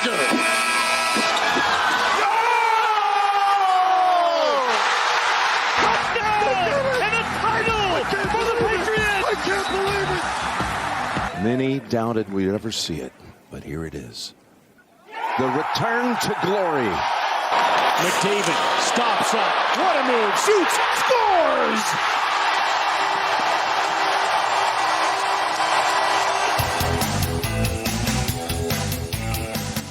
Tiger. Many doubted we'd ever see it, but here it is. The return to glory. McDavid stops up. What a move. Shoots. Scores!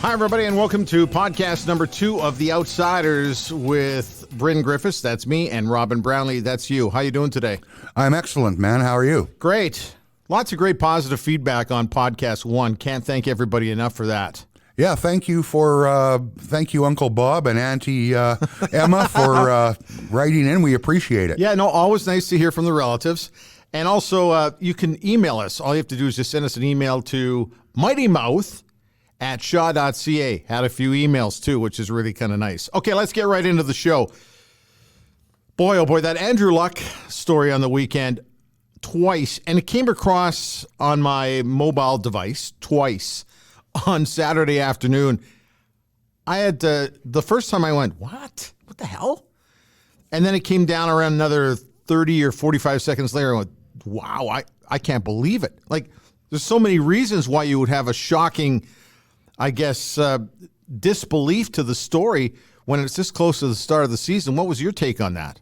Hi, everybody, and welcome to podcast number 2 of The Outsiders with Bryn Griffiths, that's me, and Robin Brownlee, that's you. How you doing today? I'm excellent, man. How are you? Great. Lots of great positive feedback on podcast 1. Can't thank everybody enough for that. Yeah, thank you, Uncle Bob and Auntie Emma for writing in. We appreciate it. Yeah, no, always nice to hear from the relatives. And also, you can email us. All you have to do is just send us an email to mightymouth@shaw.ca. Had a few emails, too, which is really kind of nice. Okay, let's get right into the show. Boy, oh boy, that Andrew Luck story on the weekend, twice, and it came across on my mobile device twice on Saturday afternoon. I had the first time I went, what the hell? And then it came down around another 30 or 45 seconds later. I went, wow, I can't believe it. Like, there's so many reasons why you would have a shocking, I guess, disbelief to the story when it's this close to the start of the season. What was your take on that?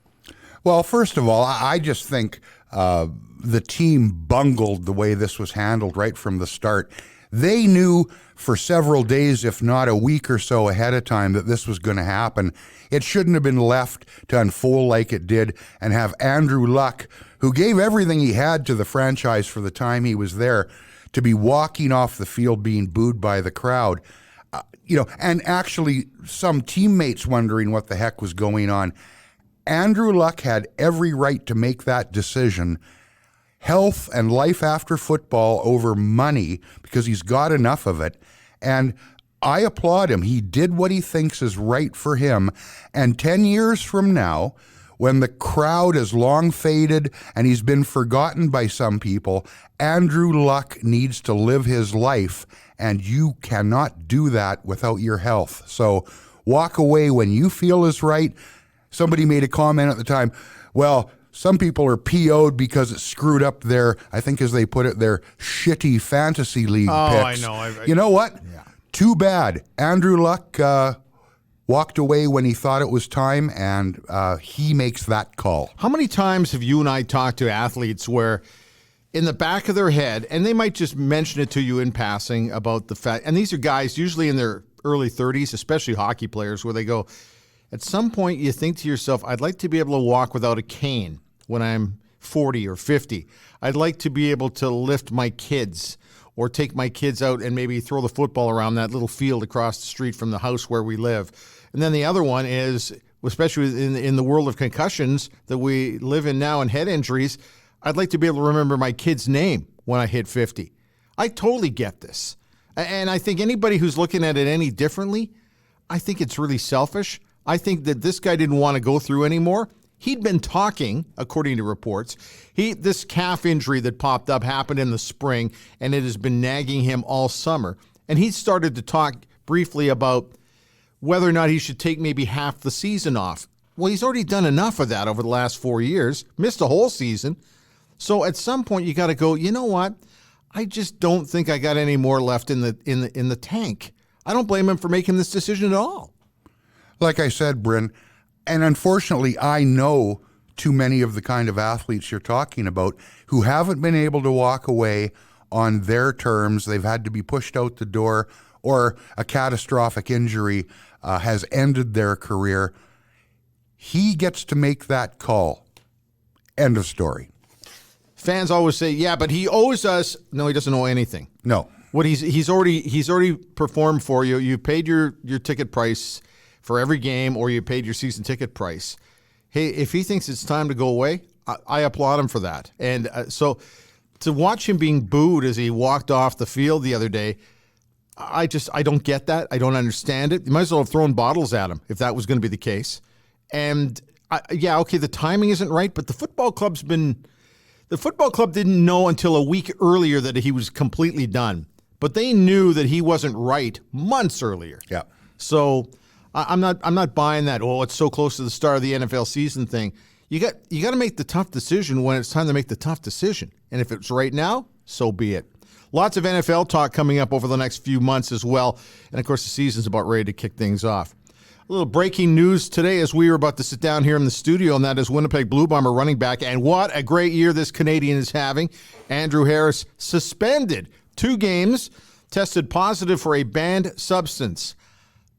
Well, first of all, I just think the team bungled the way this was handled right from the start. They knew for several days, if not a week or so ahead of time, that this was going to happen. It shouldn't have been left to unfold like it did and have Andrew Luck, who gave everything he had to the franchise for the time he was there, to be walking off the field being booed by the crowd. And actually some teammates wondering what the heck was going on. Andrew Luck had every right to make that decision. Health and life after football over money, because he's got enough of it. And I applaud him. He did what he thinks is right for him. And 10 years from now, when the crowd is long faded and he's been forgotten by some people, Andrew Luck needs to live his life, and you cannot do that without your health. So walk away when you feel is right. Somebody made a comment at the time, well, some people are PO'd because it screwed up their, I think as they put it, their shitty fantasy league picks. I know. You know what? Yeah. Too bad. Andrew Luck walked away when he thought it was time, and he makes that call. How many times have you and I talked to athletes where in the back of their head, and they might just mention it to you in passing about the fact, and these are guys usually in their early 30s, especially hockey players, where they go, at some point you think to yourself, I'd like to be able to walk without a cane when I'm 40 or 50. I'd like to be able to lift my kids or take my kids out and maybe throw the football around that little field across the street from the house where we live. And then the other one is, especially in the world of concussions that we live in now and head injuries, I'd like to be able to remember my kid's name when I hit 50. I totally get this. And I think anybody who's looking at it any differently, I think it's really selfish. I think that this guy didn't want to go through anymore. He'd been talking, according to reports. This calf injury that popped up happened in the spring, and it has been nagging him all summer. And he started to talk briefly about whether or not he should take maybe half the season off. Well, he's already done enough of that over the last 4 years, missed a whole season. So at some point, you got to go, you know what? I just don't think I got any more left in the tank. I don't blame him for making this decision at all. Like I said, Bryn, and unfortunately, I know too many of the kind of athletes you're talking about who haven't been able to walk away on their terms. They've had to be pushed out the door, or a catastrophic injury has ended their career. He gets to make that call. End of story. Fans always say, yeah, but he owes us. No, he doesn't owe anything. No. What he's already performed for you. You paid your ticket price for every game, or you paid your season ticket price. Hey, if he thinks it's time to go away, I applaud him for that. And so to watch him being booed as he walked off the field the other day, I don't get that. I don't understand it. You might as well have thrown bottles at him if that was going to be the case. And the timing isn't right, but the football club didn't know until a week earlier that he was completely done. but they knew that he wasn't right months earlier. Yeah. So I'm not buying that. Oh, it's so close to the start of the NFL season thing. You got to make the tough decision when it's time to make the tough decision. And if it's right now, so be it. Lots of NFL talk coming up over the next few months as well. And of course, the season's about ready to kick things off. A little breaking news today as we were about to sit down here in the studio, and that is Winnipeg Blue Bomber running back. And what a great year this Canadian is having. Andrew Harris suspended 2 games, tested positive for a banned substance.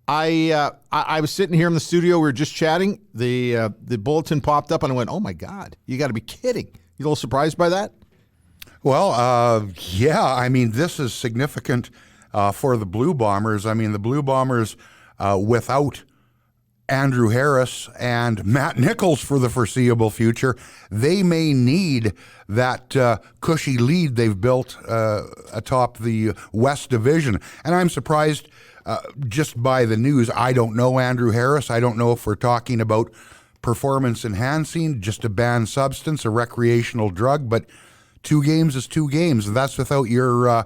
I was sitting here in the studio. We were just chatting. The bulletin popped up, and I went, "Oh my God! You got to be kidding!" You a little surprised by that? Well, yeah. I mean, this is significant for the Blue Bombers. I mean, the Blue Bombers without Andrew Harris and Matt Nichols for the foreseeable future, they may need that cushy lead they've built atop the West Division. And I'm surprised just by the news. I don't know Andrew Harris. I don't know if we're talking about performance enhancing, just a banned substance, a recreational drug, but 2 games is 2 games. And that's without your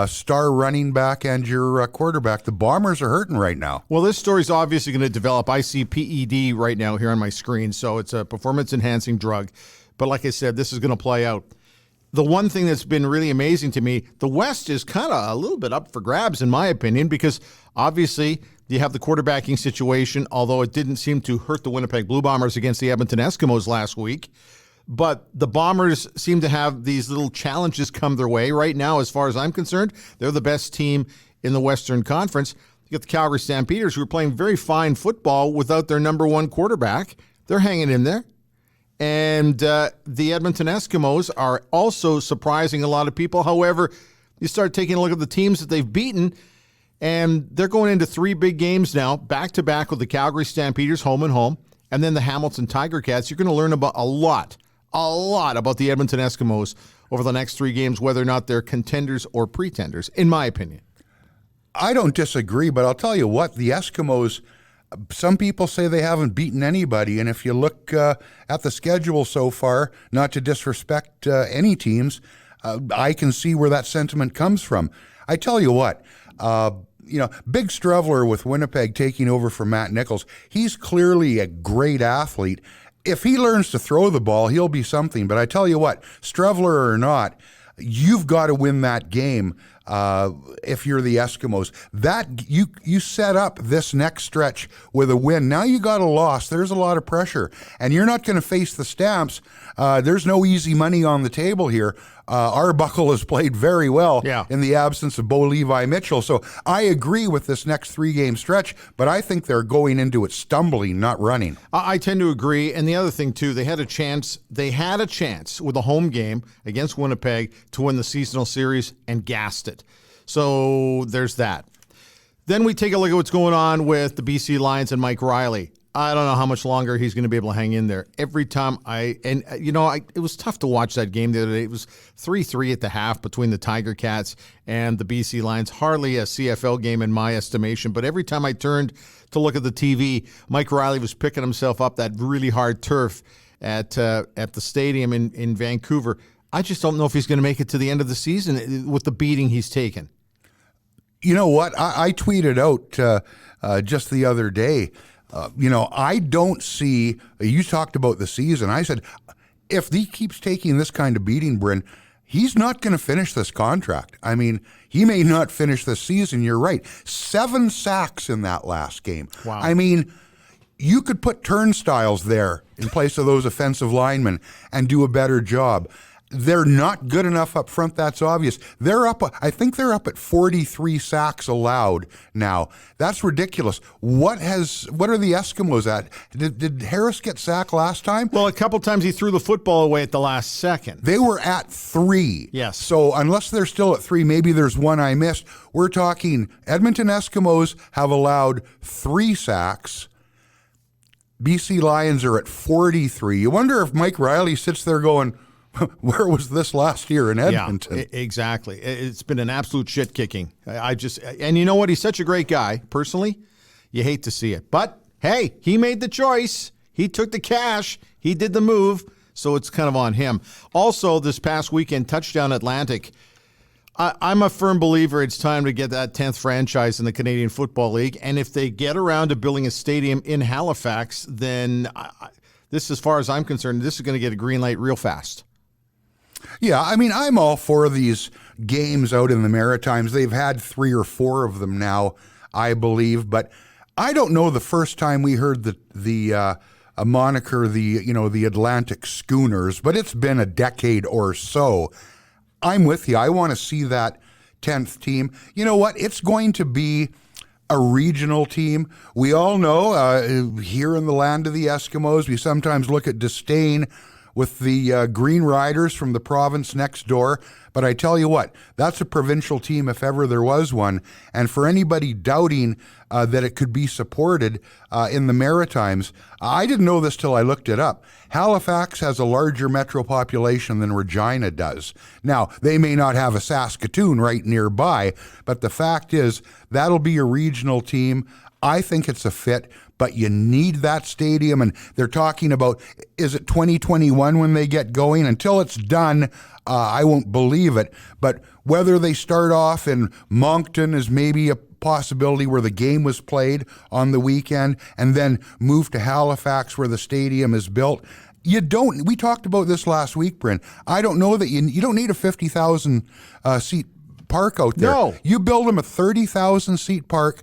star running back and your quarterback. The Bombers are hurting right now. Well, this story's obviously going to develop. I see PED right now here on my screen, so it's a performance-enhancing drug. But like I said, this is going to play out. The one thing that's been really amazing to me, the West is kind of a little bit up for grabs, in my opinion, because obviously you have the quarterbacking situation, although it didn't seem to hurt the Winnipeg Blue Bombers against the Edmonton Eskimos last week. But the Bombers seem to have these little challenges come their way. Right now, as far as I'm concerned, they're the best team in the Western Conference. You got the Calgary Stampeders, who are playing very fine football without their number 1 quarterback. They're hanging in there. And the Edmonton Eskimos are also surprising a lot of people. However, you start taking a look at the teams that they've beaten, and they're going into 3 big games now, back-to-back with the Calgary Stampeders, home and home, and then the Hamilton Tiger Cats. You're going to learn about a lot about the Edmonton Eskimos over the next 3 games, whether or not they're contenders or pretenders, in my opinion. I don't disagree, but I'll tell you what, the Eskimos, some people say they haven't beaten anybody, and if you look at the schedule so far, not to disrespect any teams, I can see where that sentiment comes from. I tell you what, Big Strevler with Winnipeg taking over for Matt Nichols, he's clearly a great athlete. If he learns to throw the ball, he'll be something. But I tell you what, Strevler or not, you've got to win that game if you're the Eskimos. That you set up this next stretch with a win. Now you got a loss. There's a lot of pressure. And you're not going to face the Stamps. There's no easy money on the table here. Arbuckle has played very well in the absence of Bo Levi Mitchell. So I agree with this next 3-game stretch, but I think they're going into it stumbling, not running. I tend to agree. And the other thing, too, they had a chance with a home game against Winnipeg to win the seasonal series and gassed it. So there's that. Then we take a look at what's going on with the BC Lions and Mike Riley. I don't know how much longer he's going to be able to hang in there. Every time it was tough to watch that game the other day. It was 3-3 at the half between the Tiger Cats and the BC Lions. Hardly a CFL game in my estimation, but every time I turned to look at the TV, Mike Riley was picking himself up that really hard turf at the stadium in Vancouver. I just don't know if he's going to make it to the end of the season with the beating he's taken. You know what? I tweeted out just the other day, I don't see, you talked about the season. I said, if he keeps taking this kind of beating, Bryn, he's not going to finish this contract. I mean, he may not finish this season. You're right. 7 sacks in that last game. Wow. I mean, you could put turnstiles there in place of those offensive linemen and do a better job. They're not good enough up front. That's obvious. I think they're up at 43 sacks allowed now. That's ridiculous. What are the Eskimos at? Did Harris get sacked last time? Well, a couple times he threw the football away at the last second. They were at 3. Yes. So unless they're still at 3, maybe there's one I missed. We're talking Edmonton Eskimos have allowed 3 sacks. BC Lions are at 43. You wonder if Mike Riley sits there going, where was this last year in Edmonton? Yeah, exactly. It's been an absolute shit kicking. And you know what? He's such a great guy. Personally, you hate to see it. But, hey, he made the choice. He took the cash. He did the move. So it's kind of on him. Also, this past weekend, Touchdown Atlantic. I'm a firm believer it's time to get that 10th franchise in the Canadian Football League. And if they get around to building a stadium in Halifax, then this, as far as I'm concerned, this is going to get a green light real fast. Yeah, I mean, I'm all for these games out in the Maritimes. They've had 3 or 4 of them now, I believe. But I don't know the first time we heard the moniker, the Atlantic Schooners, but it's been a decade or so. I'm with you. I want to see that 10th team. You know what? It's going to be a regional team. We all know here in the land of the Eskimos, we sometimes look at disdain with the Green Riders from the province next door. But I tell you what, that's a provincial team if ever there was one. And for anybody doubting that it could be supported in the Maritimes, I didn't know this till I looked it up. Halifax has a larger metro population than Regina does. Now, they may not have a Saskatoon right nearby, but the fact is that'll be a regional team. I think it's a fit, but you need that stadium. And they're talking about, is it 2021 when they get going? Until it's done, I won't believe it. But whether they start off in Moncton is maybe a possibility where the game was played on the weekend and then move to Halifax where the stadium is built. We talked about this last week, Bryn. I don't know that you don't need a 50,000 seat park out there. No. You build them a 30,000 seat park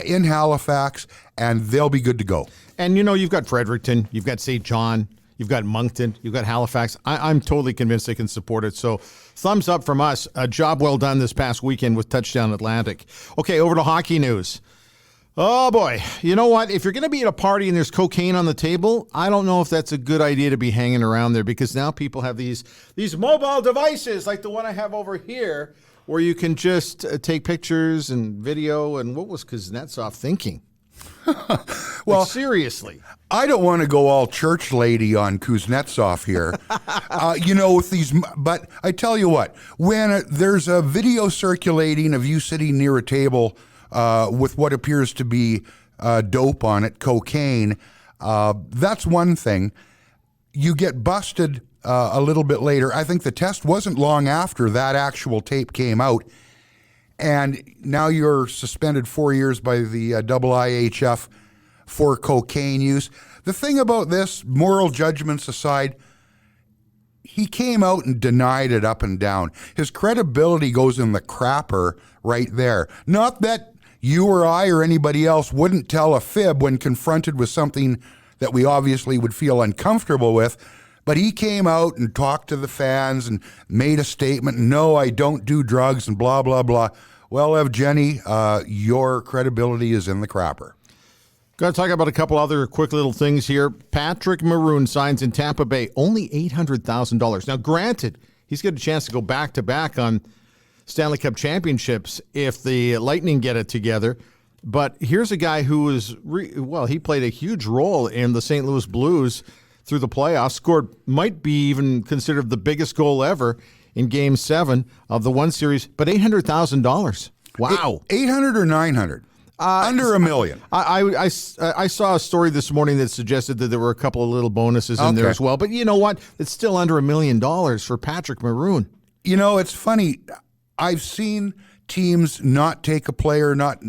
in Halifax and they'll be good to go. And you've got Fredericton, you've got St. John, you've got Moncton, you've got Halifax. I'm totally convinced they can support it. So thumbs up from us. A job well done this past weekend with Touchdown Atlantic. Okay, over to hockey news. Oh, boy. You know what? If you're going to be at a party and there's cocaine on the table, I don't know if that's a good idea to be hanging around there, because now people have these mobile devices like the one I have over here where you can just take pictures and video. And what was Kuznetsov thinking? Well, seriously. I don't want to go all church lady on Kuznetsov here, with these. But I tell you what, when there's a video circulating of you sitting near a table with what appears to be dope on it, cocaine, that's one thing. You get busted a little bit later. I think the test wasn't long after that actual tape came out. And now you're suspended 4 years by the IIHF for cocaine use. The thing about this, moral judgments aside, he came out and denied it up and down. His credibility goes in the crapper right there. Not that you or I or anybody else wouldn't tell a fib when confronted with something that we obviously would feel uncomfortable with, but he came out and talked to the fans and made a statement, no, I don't do drugs and blah, blah, blah. Well, Evgeny, your credibility is in the crapper. Got to talk about a couple other quick little things here. Patrick Maroon signs in Tampa Bay, only $800,000. Now, granted, he's got a chance to go back-to-back on Stanley Cup championships if the Lightning get it together. But here's a guy who was, he played a huge role in the St. Louis Blues through the playoffs, scored, might be even considered the biggest goal ever in Game 7 of the one series, but $800,000. Wow. 800 or 900? Under $1 million. I saw a story this morning that suggested that there were a couple of little bonuses in there as well. But you know what? It's still under $1 million for Patrick Maroon. It's funny. I've seen teams not take a player, not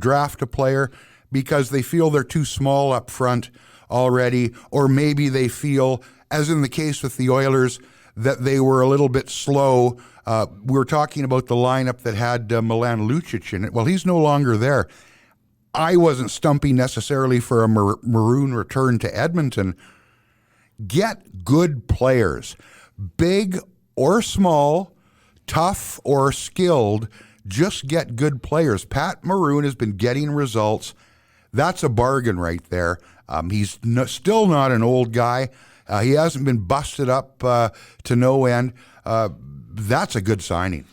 draft a player because they feel they're too small up front already, or maybe they feel, as in the case with the Oilers, that they were a little bit slow. We were talking about the lineup that had Milan Lucic in it. Well, he's no longer there. I wasn't stumping necessarily for a Maroon return to Edmonton. Get good players, big or small, tough or skilled. Just get good players. Pat Maroon has been getting results. That's a bargain right there. He's still not an old guy. He hasn't been busted up to no end. That's a good signing.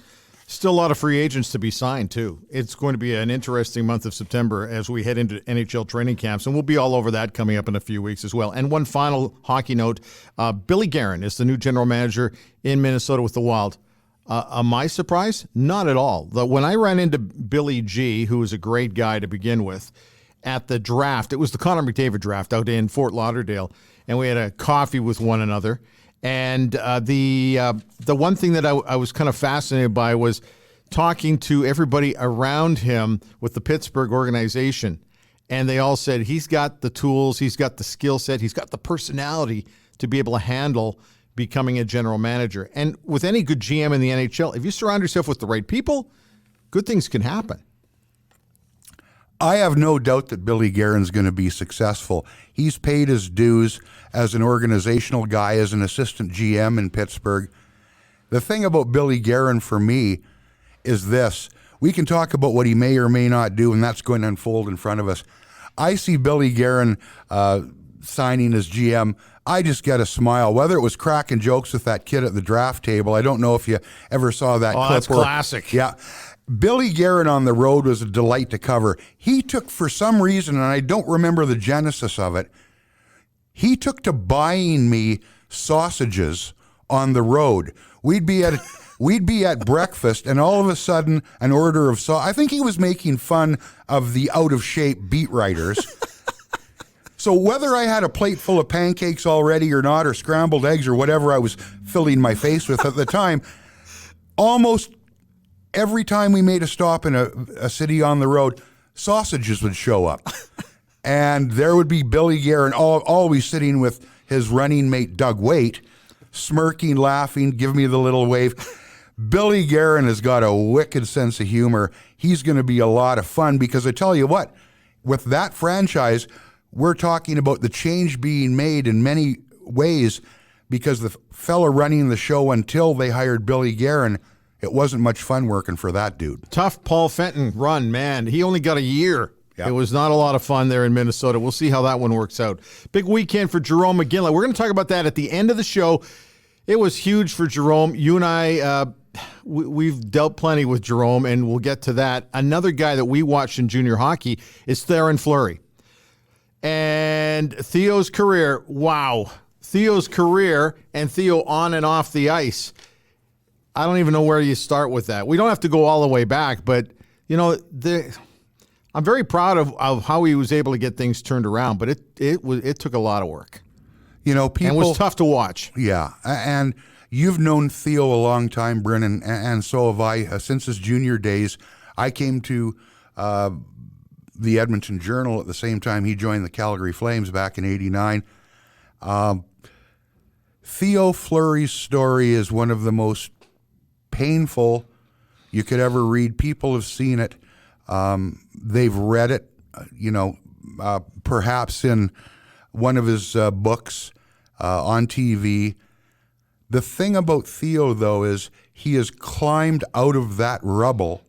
Still a lot of free agents to be signed, too. It's going to be an interesting month of September as we head into NHL training camps, and we'll be all over that coming up in a few weeks as well. And one final hockey note, Billy Guerin is the new general manager in Minnesota with the Wild. Am I surprised? Not at all. When I ran into Billy G., who was a great guy to begin with, at the draft, it was the Connor McDavid draft out in Fort Lauderdale, and we had a coffee with one another. And the one thing that I was kind of fascinated by was talking to everybody around him with the Pittsburgh organization. And they all said he's got the tools, he's got the skill set, he's got the personality to be able to handle becoming a general manager. And with any good GM in the NHL, if you surround yourself with the right people, good things can happen. I have no doubt that Billy Guerin's going to be successful. He's paid his dues as an organizational guy, as an assistant GM in Pittsburgh. The thing about Billy Guerin for me is this. We can talk about what he may or may not do, and that's going to unfold in front of us. I see Billy Guerin signing as GM. I just get a smile. Whether it was cracking jokes with that kid at the draft table, I don't know if you ever saw that clip. That's classic. Yeah. Billy Guerin on the road was a delight to cover. He took, for some reason, and I don't remember the genesis of it, he took to buying me sausages on the road. We'd be at breakfast, and all of a sudden, an order of I think he was making fun of the out-of-shape beat writers. So whether I had a plate full of pancakes already or not, or scrambled eggs or whatever I was filling my face with at the time, almost every time we made a stop in a city on the road, sausages would show up. And there would be Billy Guerin always sitting with his running mate, Doug Waite, smirking, laughing, give me the little wave. Billy Guerin has got a wicked sense of humor. He's going to be a lot of fun because I tell you what, with that franchise, we're talking about the change being made in many ways because the fella running the show until they hired Billy Guerin, it wasn't much fun working for that dude. Tough Paul Fenton run, man. He only got a year. Yeah. It was not a lot of fun there in Minnesota. We'll see how that one works out. Big weekend for Jerome McGinley. We're going to talk about that at the end of the show. It was huge for Jerome. You and I, we've dealt plenty with Jerome, and we'll get to that. Another guy that we watched in junior hockey is Theo Fleury. And Theo's career, wow. Theo's career and Theo on and off the ice. I don't even know where you start with that. We don't have to go all the way back, but, you know, I'm very proud of how he was able to get things turned around, but it took a lot of work. You know, people... And it was tough to watch. Yeah, and you've known Theo a long time, Brennan, and so have I. Since his junior days, I came to the Edmonton Journal at the same time he joined the Calgary Flames back in '89. Theo Fleury's story is one of the most painful you could ever read. People have seen it. They've read it, perhaps in one of his books on TV. The thing about Theo, though, is he has climbed out of that rubble.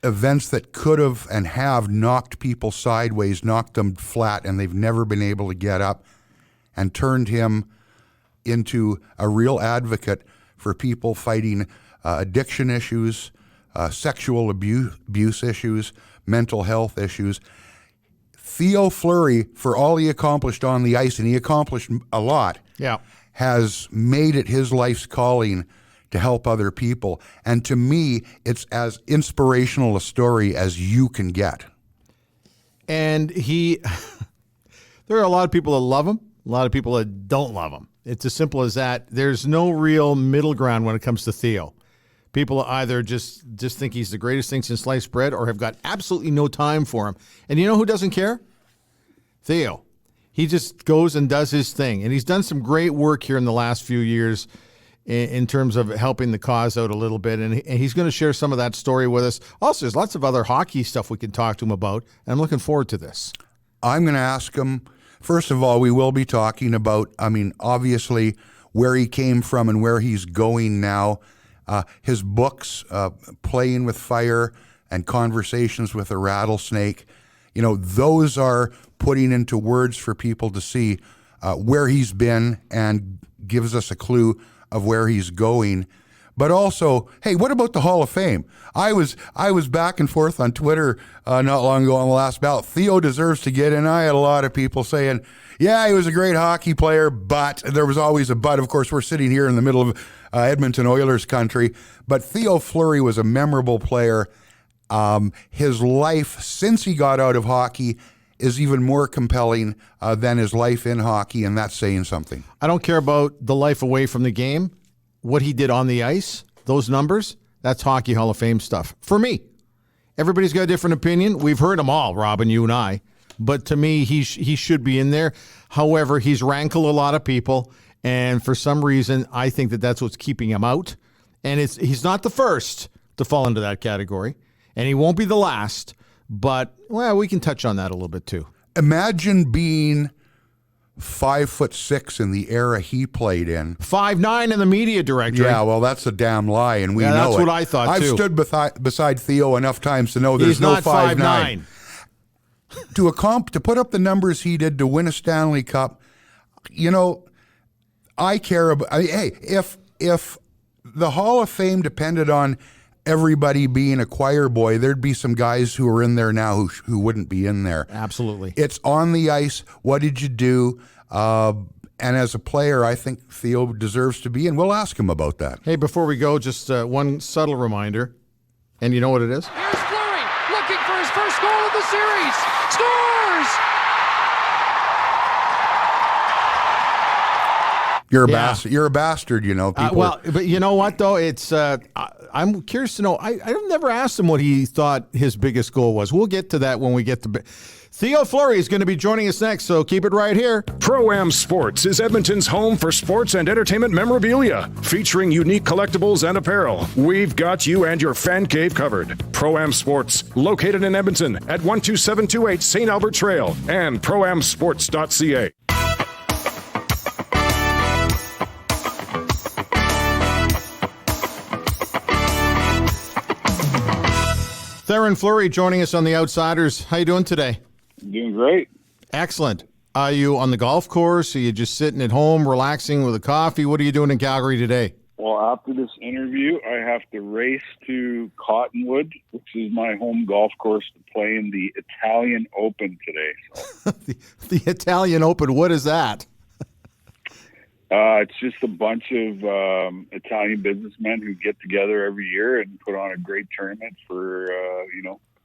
Events that could have and have knocked people sideways, knocked them flat, and they've never been able to get up, and turned him into a real advocate for people fighting addiction issues, sexual abuse issues, mental health issues. Theo Fleury, for all he accomplished on the ice, and he accomplished a lot, has made it his life's calling to help other people. And to me, it's as inspirational a story as you can get. And there are a lot of people that love him, a lot of people that don't love him. It's as simple as that. There's no real middle ground when it comes to Theo. People either just think he's the greatest thing since sliced bread or have got absolutely no time for him. And you know who doesn't care? Theo. He just goes and does his thing. And he's done some great work here in the last few years in terms of helping the cause out a little bit. And he's going to share some of that story with us. Also, there's lots of other hockey stuff we can talk to him about. And I'm looking forward to this. I'm going to ask him, first of all, we will be talking about, obviously, where he came from and where he's going now. His books, Playing with Fire and Conversations with a Rattlesnake, those are putting into words for people to see where he's been and gives us a clue of where he's going. But also, hey, what about the Hall of Fame? I was back and forth on Twitter not long ago on the last ballot. Theo deserves to get in. I had a lot of people saying, yeah, he was a great hockey player, but there was always a but. Of course, we're sitting here in the middle of Edmonton Oilers country. But Theo Fleury was a memorable player. His life since he got out of hockey is even more compelling than his life in hockey, and that's saying something. I don't care about the life away from the game. What he did on the ice, those numbers, that's Hockey Hall of Fame stuff. For me, everybody's got a different opinion. We've heard them all, Robin, you and I. But to me, he should be in there. However, he's rankled a lot of people, and for some reason, I think that's what's keeping him out. And he's not the first to fall into that category, and he won't be the last. But, well, we can touch on that a little bit too. Imagine being 5'6" in the era he played in. 5'9" in the media directory. Yeah, well, that's a damn lie, and we know that's it. what I thought, I've too. stood beside Theo enough times to know there's He's no not 5'9". To put up the numbers he did to win a Stanley Cup, I care about. Hey, if the Hall of Fame depended on everybody being a choir boy, there'd be some guys who are in there now who wouldn't be in there. Absolutely. It's on the ice. What did you do? And as a player, I think Theo deserves to be, and we'll ask him about that. Hey, before we go, just one subtle reminder, and you know what it is? Here's Fleury looking for his first goal of the series. Scores! You're a Yeah. bastard. You're a bastard. People. But you know what, though? It's I'm curious to know. I've never asked him what he thought his biggest goal was. We'll get to that when we get to... Theo Fleury is going to be joining us next, so keep it right here. Pro-Am Sports is Edmonton's home for sports and entertainment memorabilia, featuring unique collectibles and apparel. We've got you and your fan cave covered. Pro-Am Sports, located in Edmonton at 12728 St. Albert Trail and proamsports.ca. Theron Fleury joining us on The Outsiders. How you doing today? Doing great. Excellent. Are you on the golf course? Are you just sitting at home, relaxing with a coffee? What are you doing in Calgary today? Well, after this interview, I have to race to Cottonwood, which is my home golf course, to play in the Italian Open today. So. the Italian Open, what is that? It's just a bunch of Italian businessmen who get together every year and put on a great tournament for, a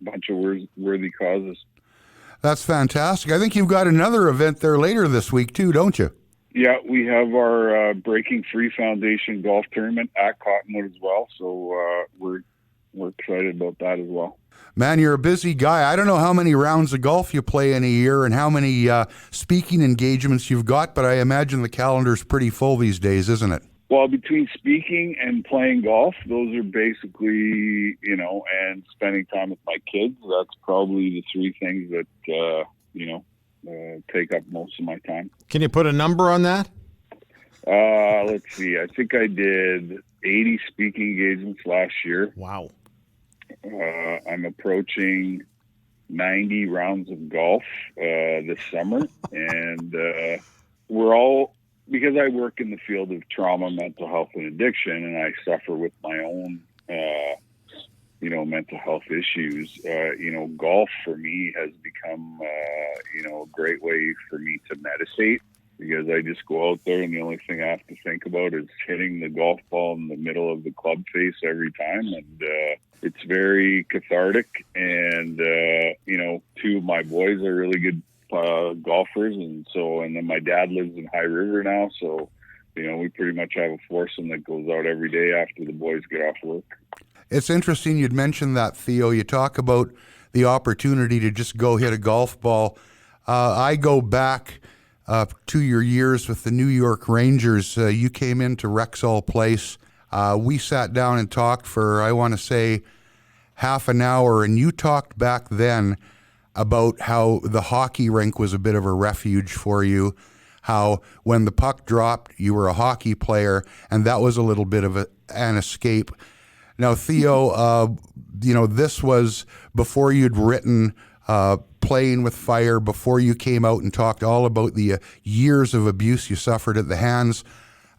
bunch of worthy causes. That's fantastic. I think you've got another event there later this week, too, don't you? Yeah, we have our Breaking Free Foundation golf tournament at Cottonwood as well. So we're excited about that as well. Man, you're a busy guy. I don't know how many rounds of golf you play in a year and how many speaking engagements you've got, but I imagine the calendar's pretty full these days, isn't it? Well, between speaking and playing golf, those are basically, and spending time with my kids, that's probably the three things that, take up most of my time. Can you put a number on that? Let's see. I think I did 80 speaking engagements last year. Wow. I'm approaching 90 rounds of golf this summer, and we're all, because I work in the field of trauma, mental health, and addiction, and I suffer with my own, mental health issues. Golf for me has become, a great way for me to meditate, because I just go out there and the only thing I have to think about is hitting the golf ball in the middle of the club face every time. And it's very cathartic. And, two of my boys are really good golfers. And then my dad lives in High River now. So, we pretty much have a foursome that goes out every day after the boys get off work. It's interesting you'd mentioned that, Theo. You talk about the opportunity to just go hit a golf ball. I go back to your years with the New York Rangers. You came into Rexall Place. We sat down and talked for, I want to say, half an hour, and you talked back then about how the hockey rink was a bit of a refuge for you, how when the puck dropped, you were a hockey player, and that was a little bit of an escape. Now, Theo, this was before you'd written Playing with Fire, before you came out and talked all about the years of abuse you suffered at the hands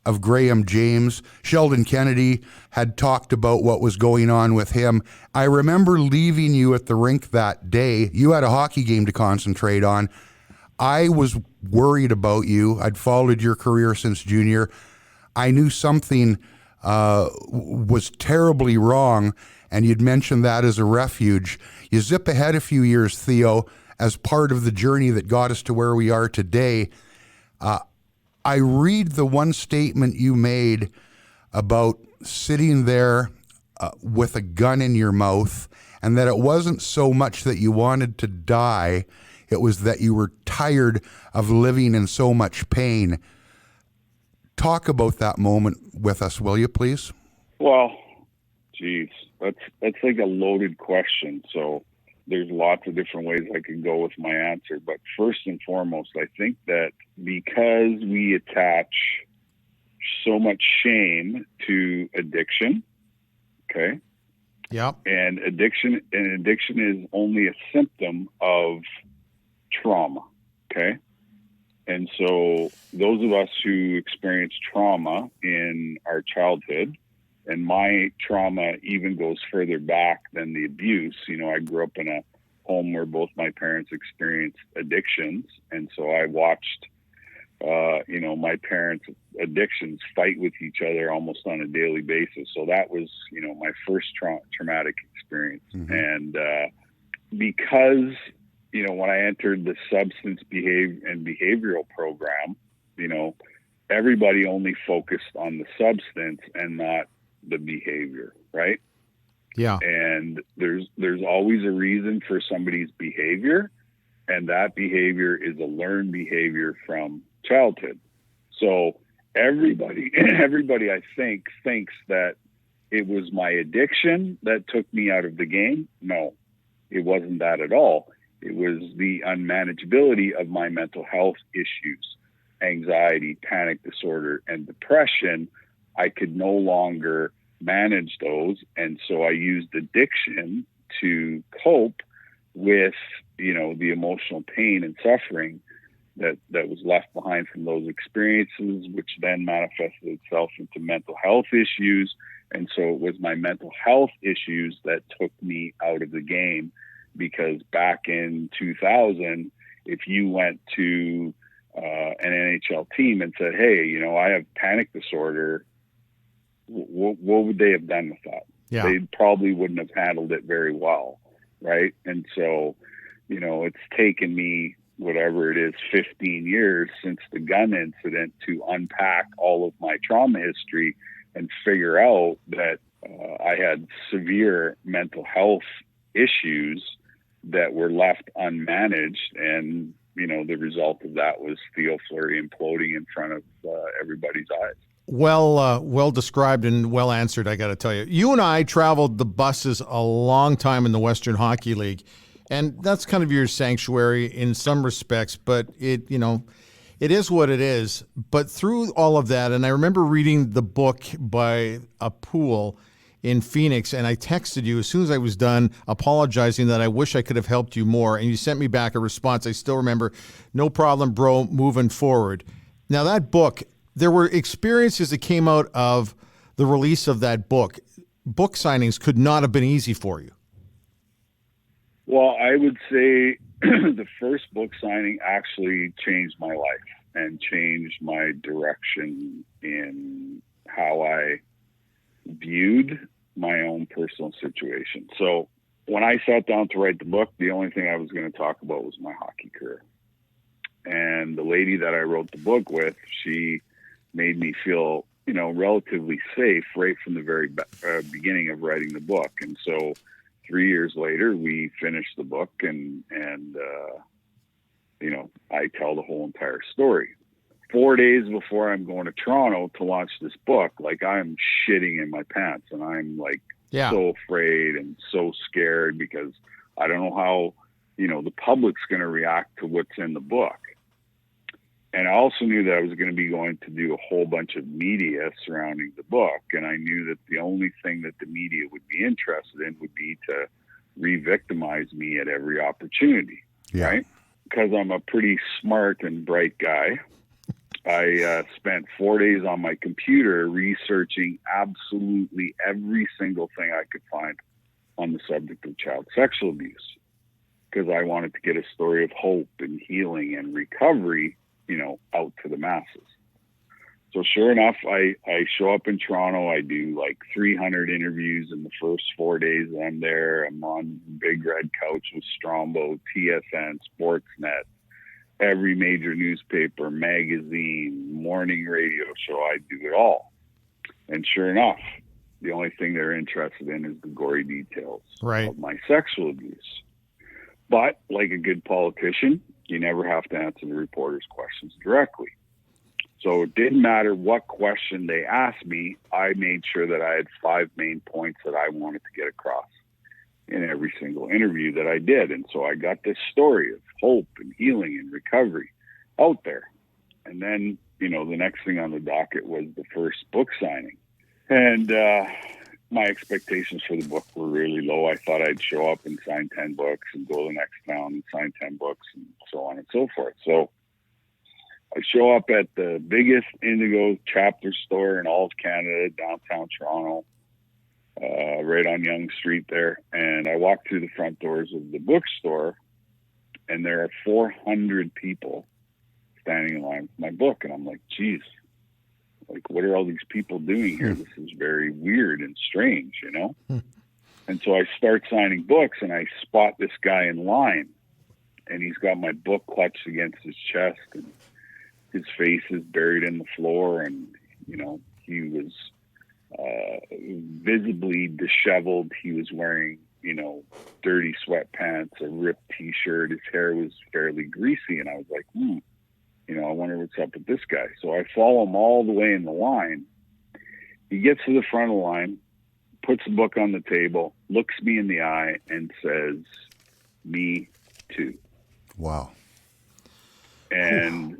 of Graham James. Sheldon Kennedy had talked about what was going on with him. I remember leaving you at the rink that day. You had a hockey game to concentrate on. I was worried about you. I'd followed your career since junior. I knew something was terribly wrong, and you'd mentioned that as a refuge. You zip ahead a few years, Theo, as part of the journey that got us to where we are today. I read the one statement you made about sitting there with a gun in your mouth, and that it wasn't so much that you wanted to die, it was that you were tired of living in so much pain. Talk about that moment with us, will you, please? Well, geez, that's like a loaded question. So there's lots of different ways I could go with my answer. But first and foremost, I think that because we attach so much shame to addiction, okay? Yep. And addiction is only a symptom of trauma, okay? And so those of us who experience trauma in our childhood, and my trauma even goes further back than the abuse. You know, I grew up in a home where both my parents experienced addictions. And so I watched, my parents' addictions fight with each other almost on a daily basis. So that was, my first traumatic experience. Mm-hmm. And because, when I entered the substance behavioral program, everybody only focused on the substance and not the behavior, right? Yeah. And there's always a reason for somebody's behavior, and that behavior is a learned behavior from childhood. So everybody I think thinks that it was my addiction that took me out of the game. No, it wasn't that at all. It was the unmanageability of my mental health issues, anxiety, panic disorder, and depression. I could no longer manage those. And so I used addiction to cope with, the emotional pain and suffering that was left behind from those experiences, which then manifested itself into mental health issues. And so it was my mental health issues that took me out of the game, because back in 2000, if you went to an NHL team and said, hey, I have panic disorder, what would they have done with that? Yeah. They probably wouldn't have handled it very well, right? And so, it's taken me, whatever it is, 15 years since the gun incident to unpack all of my trauma history and figure out that I had severe mental health issues that were left unmanaged. And, the result of that was Theo Fleury imploding in front of everybody's eyes. Well described and well answered, I got to tell you. You and I traveled the buses a long time in the Western Hockey League, and that's kind of your sanctuary in some respects, but it is what it is. But through all of that, and I remember reading the book by a pool in Phoenix, and I texted you as soon as I was done apologizing that I wish I could have helped you more, and you sent me back a response. I still remember, no problem, bro, moving forward. Now that book, there were experiences that came out of the release of that book. Book signings could not have been easy for you. Well, I would say the first book signing actually changed my life and changed my direction in how I viewed my own personal situation. So when I sat down to write the book, the only thing I was going to talk about was my hockey career. And the lady that I wrote the book with, she made me feel, relatively safe right from the very beginning of writing the book. And so 3 years later, we finished the book and I tell the whole entire story. 4 days before I'm going to Toronto to launch this book, I'm shitting in my pants, and I'm so afraid and so scared because I don't know how, the public's going to react to what's in the book. And I also knew that I was going to be going to do a whole bunch of media surrounding the book. And I knew that the only thing that the media would be interested in would be to re-victimize me at every opportunity, right? Because I'm a pretty smart and bright guy. I spent 4 days on my computer researching absolutely every single thing I could find on the subject of child sexual abuse, because I wanted to get a story of hope and healing and recovery, out to the masses. So sure enough, I show up in Toronto. I do like 300 interviews in the first 4 days that I'm there. I'm on Big Red Couch with Strombo, TSN, Sportsnet, every major newspaper, magazine, morning radio show. I do it all. And sure enough, the only thing they're interested in is the gory details of my sexual abuse. But like a good politician, you never have to answer the reporters' questions directly. So it didn't matter what question they asked me. I made sure that I had 5 main points that I wanted to get across in every single interview that I did. And so I got this story of hope and healing and recovery out there. And then, the next thing on the docket was the first book signing. And my expectations for the book were really low. I thought I'd show up and sign 10 books and go to the next town and sign 10 books and so on and so forth. So I show up at the biggest Indigo chapter store in all of Canada, downtown Toronto, right on Yonge Street there. And I walk through the front doors of the bookstore, and there are 400 people standing in line for my book. And I'm like, geez, like, what are all these people doing here? This is very weird and strange, And so I start signing books, and I spot this guy in line, and he's got my book clutched against his chest, and his face is buried in the floor, and, he was visibly disheveled. He was wearing, dirty sweatpants, a ripped T-shirt. His hair was fairly greasy, and I was like, I wonder what's up with this guy. So I follow him all the way in the line. He gets to the front of the line, puts the book on the table, looks me in the eye, and says, "Me too." Wow. And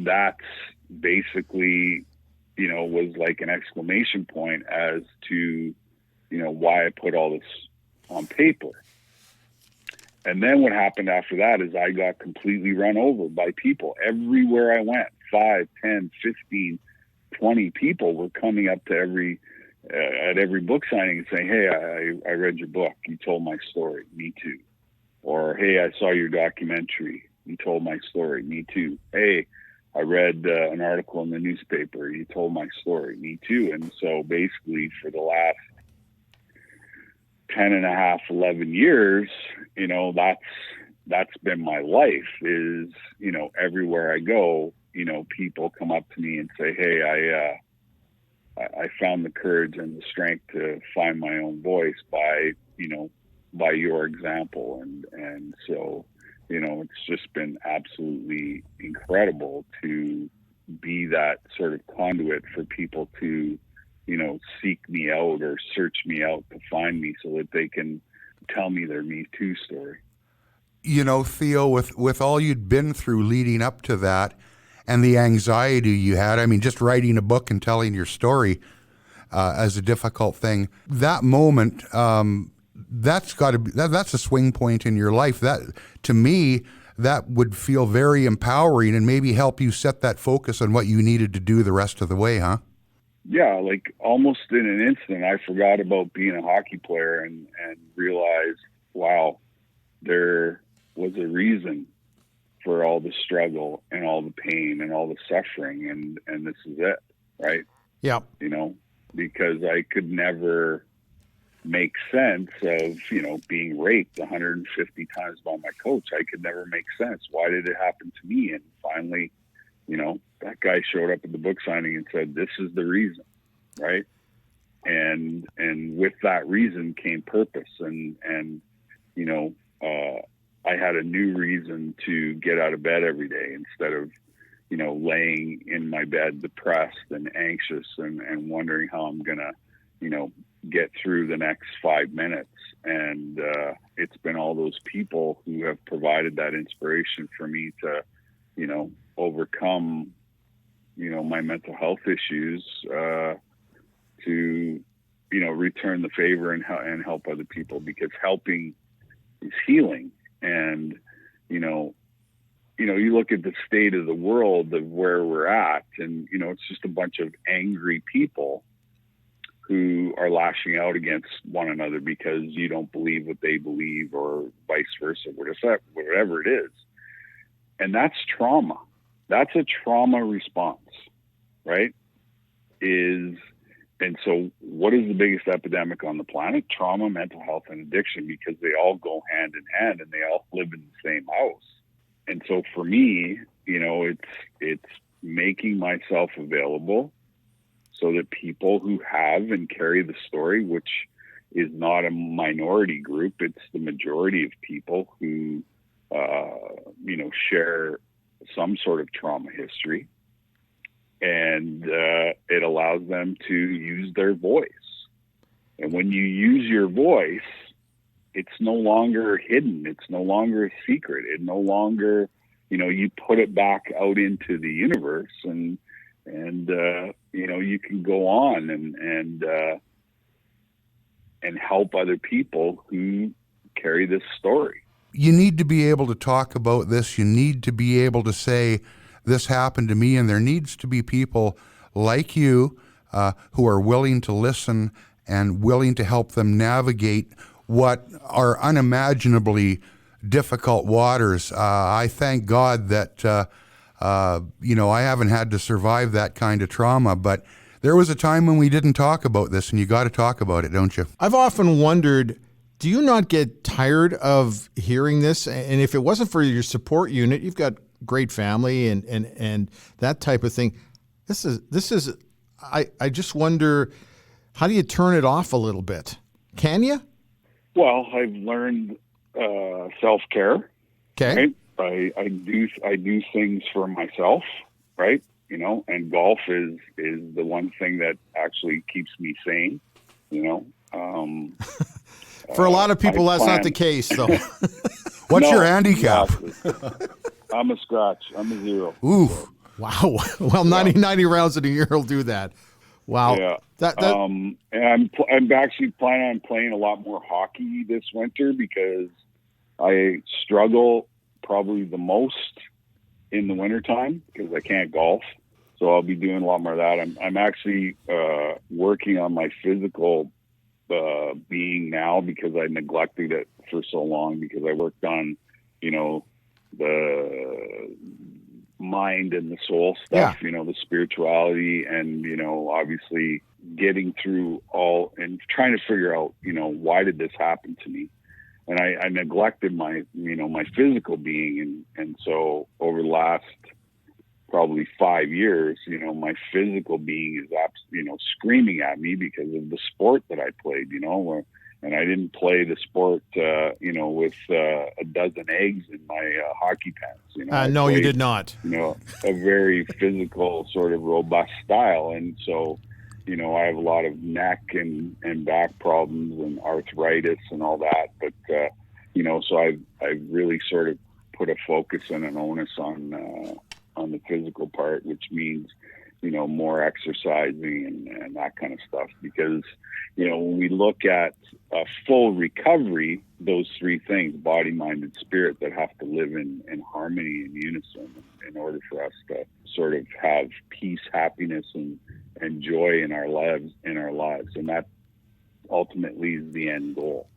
that's basically, was like an exclamation point as to, why I put all this on paper. And then what happened after that is I got completely run over by people everywhere I went. 5, 10, 15, 20 people were coming up to at every book signing and saying, "Hey, I read your book. You told my story. Me too." Or, "Hey, I saw your documentary. You told my story. Me too." "Hey, I read an article in the newspaper. You told my story. Me too." And so basically for the last 10 and a half, 11 years, that's been my life is, everywhere I go, people come up to me and say, "Hey, I found the courage and the strength to find my own voice by your example." And so, it's just been absolutely incredible to be that sort of conduit for people to, seek me out or search me out to find me so that they can tell me their Me Too story. Theo, with all you'd been through leading up to that and the anxiety you had, I mean, just writing a book and telling your story as a difficult thing, that moment, that's got to be, that's a swing point in your life. That, to me, that would feel very empowering and maybe help you set that focus on what you needed to do the rest of the way, huh? Yeah, like almost in an instant, I forgot about being a hockey player and realized, wow, there was a reason for all the struggle and all the pain and all the suffering, and this is it, right? Yeah. Because I could never make sense of, being raped 150 times by my coach. I could never make sense. Why did it happen to me? And finally, that guy showed up at the book signing and said, "This is the reason," right? And with that reason came purpose. And I had a new reason to get out of bed every day instead of, laying in my bed depressed and anxious and wondering how I'm going to, get through the next 5 minutes. And it's been all those people who have provided that inspiration for me to, overcome, my mental health issues, to, return the favor and help other people, because helping is healing. And, you look at the state of the world of where we're at, and, it's just a bunch of angry people who are lashing out against one another because you don't believe what they believe, or vice versa, whatever it is. And that's trauma. That's a trauma response. right, and so what is the biggest epidemic on the planet? Trauma, mental health, and addiction, because they all go hand in hand and they all live in the same house. And so for me, it's making myself available so that people who have and carry the story, which is not a minority group, it's the majority of people who, share some sort of trauma history, and it allows them to use their voice. And when you use your voice, it's no longer hidden. It's no longer a secret. It no longer, you put it back out into the universe, and you can go on and help other people who carry this story. You need to be able to talk about this. You need to be able to say, this happened to me, and there needs to be people like you who are willing to listen and willing to help them navigate what are unimaginably difficult waters. I thank God that, I haven't had to survive that kind of trauma, but there was a time when we didn't talk about this, and you got to talk about it, don't you? I've often wondered, do you not get tired of hearing this? And if it wasn't for your support unit, you've got great family and that type of thing. This is I just wonder, how do you turn it off a little bit? Can you? Well, I've learned self-care. Okay. Right? I do things for myself, right? And golf is the one thing that actually keeps me sane, For a lot of people, that's not the case, though. What's your handicap? Exactly. I'm a scratch. I'm a 0. Ooh. Wow. Well, 90 rounds in a year will do that. Wow. Yeah. And I'm actually planning on playing a lot more hockey this winter, because I struggle probably the most in the wintertime because I can't golf. So I'll be doing a lot more of that. I'm actually working on my physical being now, because I neglected it for so long, because I worked on, the mind and the soul stuff, the spirituality, and, obviously getting through all and trying to figure out, why did this happen to me? And I neglected my, my physical being. And so over the last probably 5 years, my physical being is, screaming at me because of the sport that I played, and I didn't play the sport, with a dozen eggs in my hockey pants. No, you did not. A very physical, sort of robust style. And so, I have a lot of neck and back problems and arthritis and all that. But, so I've really sort of put a focus and an onus on the physical part, which means, more exercising and that kind of stuff. Because, when we look at a full recovery, those three things, body, mind, and spirit, that have to live in harmony and unison in order for us to sort of have peace, happiness, and joy in our lives. And that ultimately is the end goal.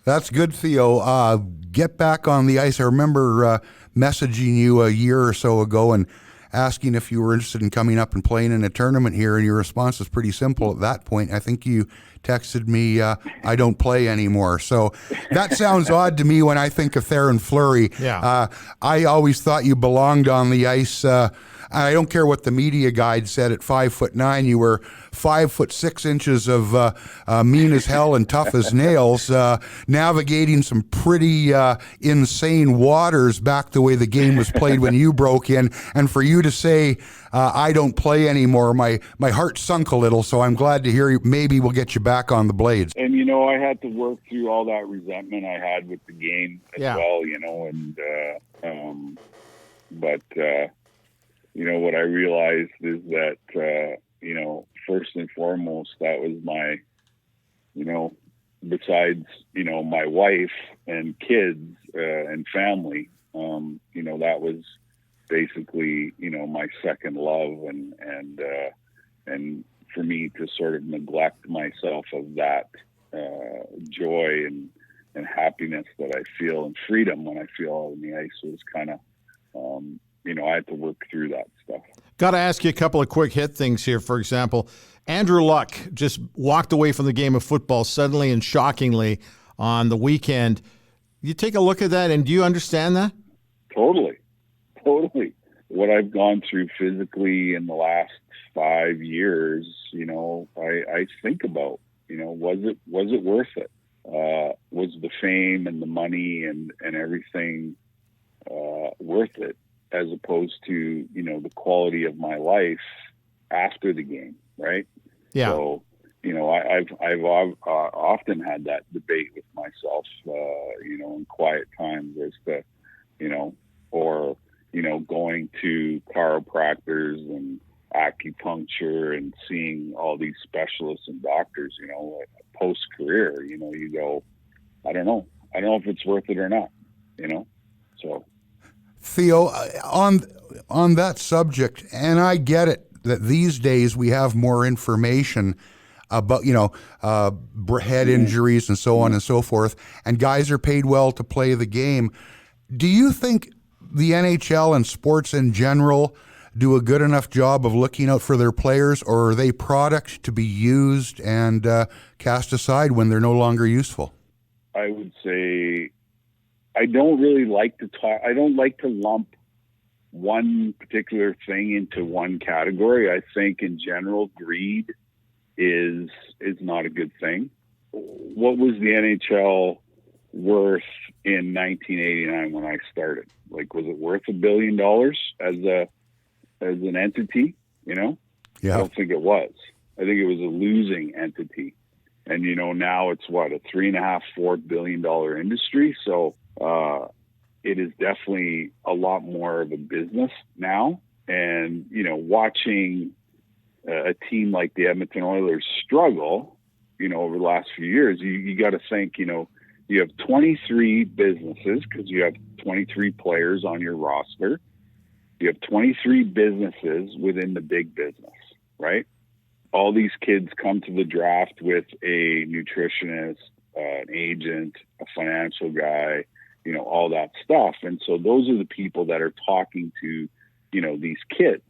That's good, Theo. Get back on the ice. I remember messaging you a year or so ago and asking if you were interested in coming up and playing in a tournament here, and your response was pretty simple at that point. I think you texted me, I don't play anymore. So that sounds odd to me when I think of Theo Fleury. Yeah. I always thought you belonged on the ice. I don't care what the media guide said. At 5'9", you were 5'6" of mean as hell and tough as nails, navigating some pretty insane waters back the way the game was played when you broke in. And for you to say, I don't play anymore, my heart sunk a little. So I'm glad to hear you. Maybe we'll get you back on the blades. And, I had to work through all that resentment I had with the game as well, what I realized is that, first and foremost, that was my, besides, my wife and kids and family, that was basically, my second love. And for me to sort of neglect myself of that joy and happiness that I feel, and freedom when I feel out on the ice, was kind of, I had to work through that stuff. Got to ask you a couple of quick hit things here. For example, Andrew Luck just walked away from the game of football suddenly and shockingly on the weekend. You take a look at that, and do you understand that? Totally. What I've gone through physically in the last 5 years, I think about, was it worth it? Was the fame and the money and everything worth it, as opposed to, the quality of my life after the game, right? Yeah. So, I've often had that debate with myself, in quiet times as to, or, going to chiropractors and acupuncture and seeing all these specialists and doctors, post-career, you go, I don't know if it's worth it or not, so. Theo, on that subject, and I get it that these days we have more information about, head injuries and so on and so forth, and guys are paid well to play the game. Do you think the NHL and sports in general do a good enough job of looking out for their players, or are they product to be used and cast aside when they're no longer useful? I would say I don't really like to talk. I don't like to lump one particular thing into one category. I think in general, greed is not a good thing. What was the NHL worth in 1989 when I started? Like, was it worth $1 billion as an entity? Yeah. I don't think it was. I think it was a losing entity. And, now it's what, a $3.5-4 billion industry. So, it is definitely a lot more of a business now. And, watching a team like the Edmonton Oilers struggle, over the last few years, you got to think, you have 23 businesses because you have 23 players on your roster. You have 23 businesses within the big business, right? All these kids come to the draft with a nutritionist, an agent, a financial guy, all that stuff. And so those are the people that are talking to, these kids.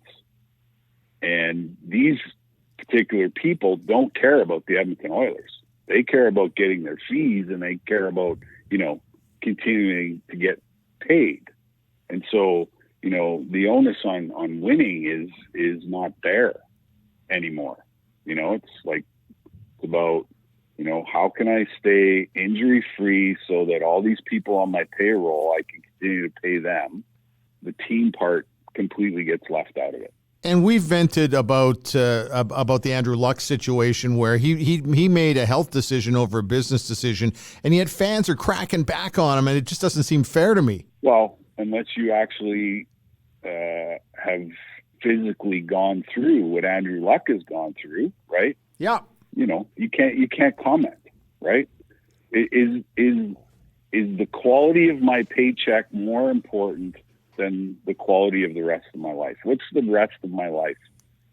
And these particular people don't care about the Edmonton Oilers. They care about getting their fees, and they care about, continuing to get paid. And so, the onus on winning is not there anymore. It's like, it's about, how can I stay injury free so that all these people on my payroll, I can continue to pay them. The team part completely gets left out of it. And we've vented about the Andrew Luck situation where he made a health decision over a business decision, and yet fans are cracking back on him, and it just doesn't seem fair to me. Well, unless you actually have physically gone through what Andrew Luck has gone through, right? Yeah. You can't comment, right? Is the quality of my paycheck more important than the quality of the rest of my life? What's the rest of my life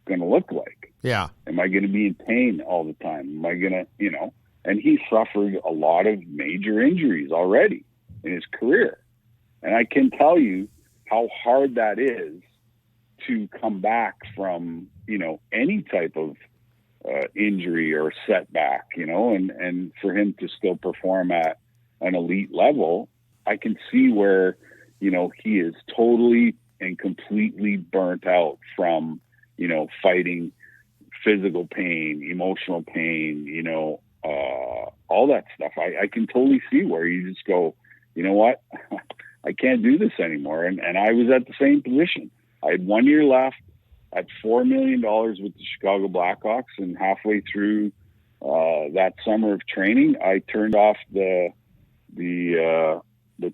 going to look like? Yeah. Am I going to be in pain all the time? Am I going to, and he suffered a lot of major injuries already in his career. And I can tell you how hard that is to come back from, any type of injury or setback, and for him to still perform at an elite level. I can see where, he is totally and completely burnt out from, fighting physical pain, emotional pain, all that stuff. I can totally see where you just go, you know what? I can't do this anymore. And I was at the same position. I had 1 year left at $4 million with the Chicago Blackhawks. And halfway through that summer of training, I turned off the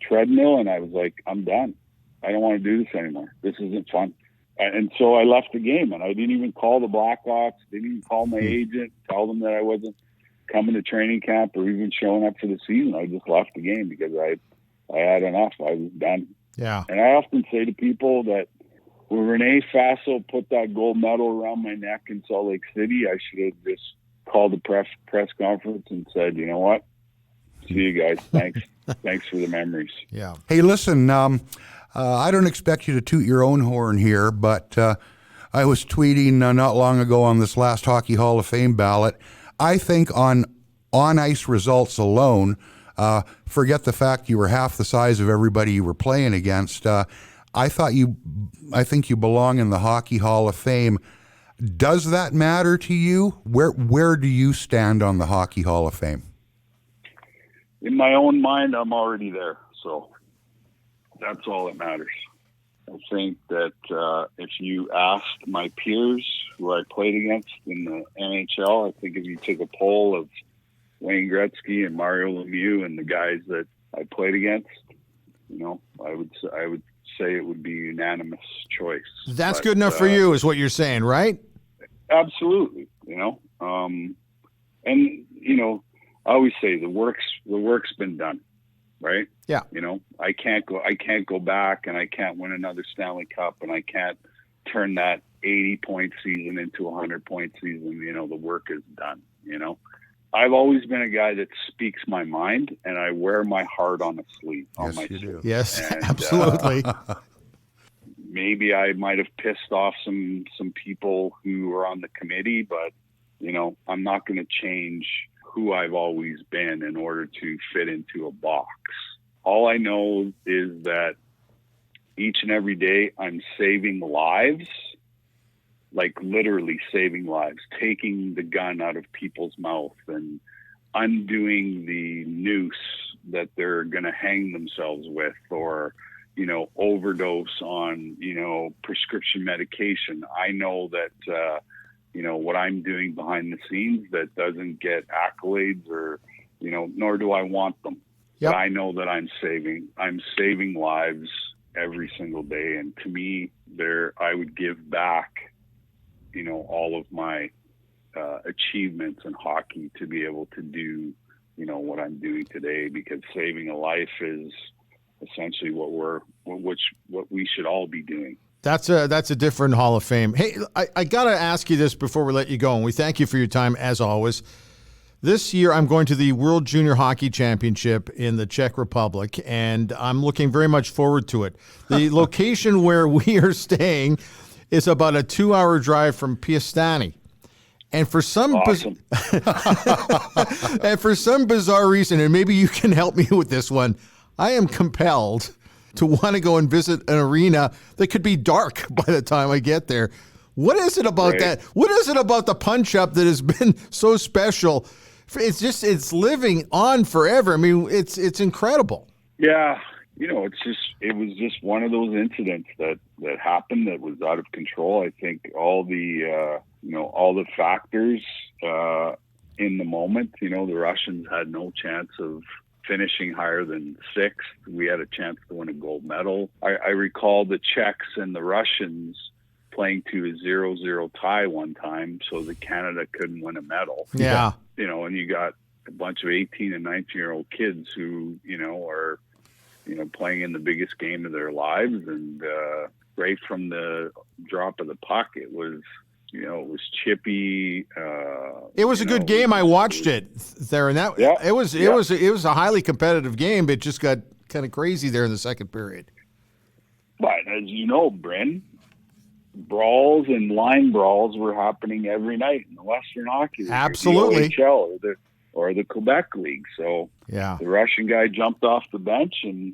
treadmill, and I was like, I'm done. I don't want to do this anymore. This isn't fun. And so I left the game, and I didn't even call the Blackhawks, didn't even call my agent, tell them that I wasn't coming to training camp or even showing up for the season. I just left the game because I had enough. I was done. Yeah. And I often say to people that when Renee Fassel put that gold medal around my neck in Salt Lake City, I should have just called the press conference and said, you know what? See you guys. Thanks. Thanks for the memories. Yeah. Hey, listen, I don't expect you to toot your own horn here, but I was tweeting not long ago on this last Hockey Hall of Fame ballot. I think on ice results alone, forget the fact you were half the size of everybody you were playing against. I think you belong in the Hockey Hall of Fame. Does that matter to you? Where do you stand on the Hockey Hall of Fame? In my own mind, I'm already there. So that's all that matters. I think that if you asked my peers who I played against in the NHL, I think if you took a poll of Wayne Gretzky and Mario Lemieux and the guys that I played against, I would say it would be a unanimous choice. That's good enough for you, is what you're saying, right? Absolutely. I always say the work's been done, right? Yeah. I can't go back and I can't win another Stanley Cup and I can't turn that 80-point season into a 100-point season. The work is done. I've always been a guy that speaks my mind, and I wear my heart on a sleeve. Yes, you do. Yes, and, absolutely. Maybe I might have pissed off some people who were on the committee, but I'm not going to change who I've always been in order to fit into a box. All I know is that each and every day I'm saving lives, like literally saving lives, taking the gun out of people's mouth and undoing the noose that they're going to hang themselves with, or overdose on, prescription medication. I know that, what I'm doing behind the scenes that doesn't get accolades or, nor do I want them. Yep. But I know that I'm saving lives every single day. And to me, I would give back, all of my achievements in hockey to be able to do, what I'm doing today, because saving a life is essentially what we should all be doing. That's a different Hall of Fame. Hey, I got to ask you this before we let you go, and we thank you for your time as always. This year, I'm going to the World Junior Hockey Championship in the Czech Republic, and I'm looking very much forward to it. The location where we are staying is about a 2-hour drive from Piastani. And for some Awesome. and for some bizarre reason, and maybe you can help me with this one, I am compelled to want to go and visit an arena that could be dark by the time I get there. What is it about that? What is it about the punch-up that has been so special? It's living on forever. I mean, it's incredible. Yeah. It was just one of those incidents that happened that was out of control. I think all the factors in the moment, the Russians had no chance of finishing higher than sixth. We had a chance to win a gold medal. I recall the Czechs and the Russians playing to a 0-0 tie one time so that Canada couldn't win a medal. Yeah. And you got a bunch of 18 and 19-year-old kids who, are, playing in the biggest game of their lives. And right from the drop of the puck, it was chippy. It was a good game. I watched it there, and it was a highly competitive game, but it just got kind of crazy there in the second period. But as you know, Bryn, brawls and line brawls were happening every night in the Western Hockey League, absolutely, the OHL or the Quebec League. So yeah, the Russian guy jumped off the bench, and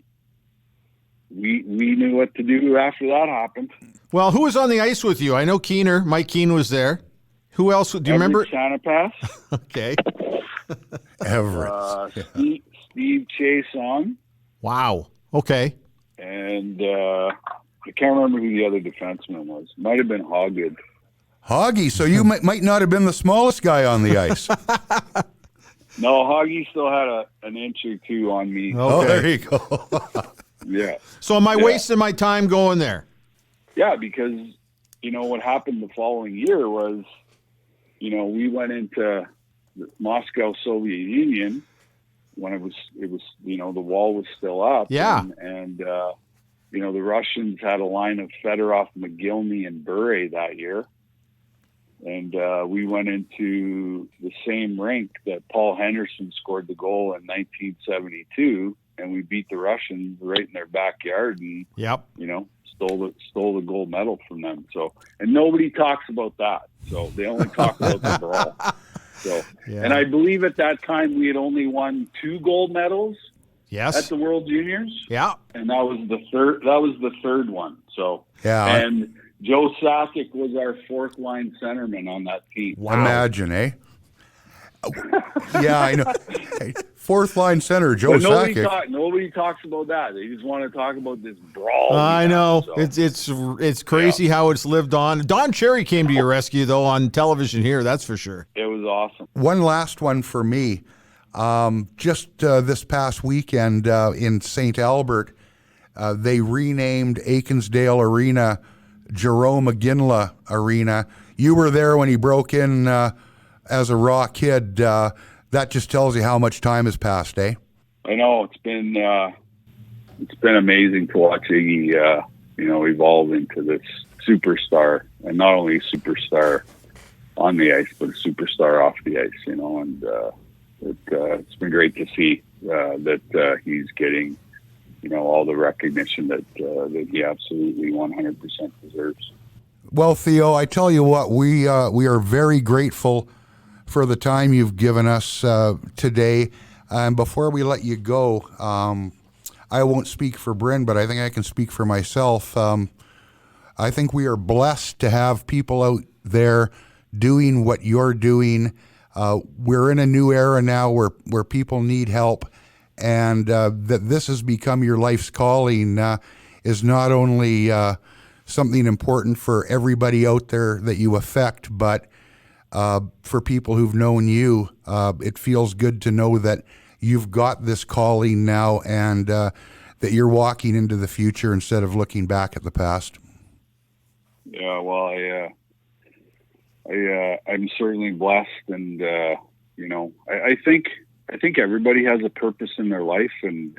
we knew what to do after that happened. Well, who was on the ice with you? I know Mike Keene was there. Who else? Do you remember? Sanapass. Okay. Everett. Steve Chason. Wow. Okay. And I can't remember who the other defenseman was. Might have been Hoggood. Hoggy, so you might not have been the smallest guy on the ice. No, Hoggy still had an inch or two on me. Okay. Oh, there you go. Yeah. So am I wasting my time going there? Yeah, because, what happened the following year was, we went into the Moscow Soviet Union when it was the wall was still up. Yeah. And the Russians had a line of Fedorov, McGillney, and Bure that year. And we went into the same rink that Paul Henderson scored the goal in 1972, and we beat the Russians right in their backyard, and Yep. stole the gold medal from them. So, and nobody talks about that. So they only talk about the brawl. So, Yeah. and I believe at that time we had only won 2 gold medals Yes. at the World Juniors. Yeah. And that was the third. That was the third one. So, Yeah. and Joe Sakic was our 4th line centerman on that team. Wow. Imagine, eh? Yeah, I know. Hey, 4th line center, Joe But Sakic. nobody talks about that. They just want to talk about this brawl. I know. So, It's crazy how it's lived on. Don Cherry came to your rescue, though, on television here, that's for sure. it was awesome. One last one for me. Just this past weekend in St. Albert, they renamed Ainsdale Arena Jerome McGinley Arena. You were there when he broke in as a raw kid. That just tells you how much time has passed, eh? I know it's been amazing to watch Iggy, evolve into this superstar, and not only a superstar on the ice, but a superstar off the ice. And it's been great to see that he's getting, all the recognition that he absolutely 100% deserves. Well, Theo, I tell you what, we are very grateful for the time you've given us today. And before we let you go, I won't speak for Bryn, but I think I can speak for myself. I think we are blessed to have people out there doing what you're doing. We're in a new era now where people need help, and that this has become your life's calling is not only something important for everybody out there that you affect, but for people who've known you, it feels good to know that you've got this calling now, and that you're walking into the future instead of looking back at the past. Yeah, well, I'm certainly blessed, and I think everybody has a purpose in their life, and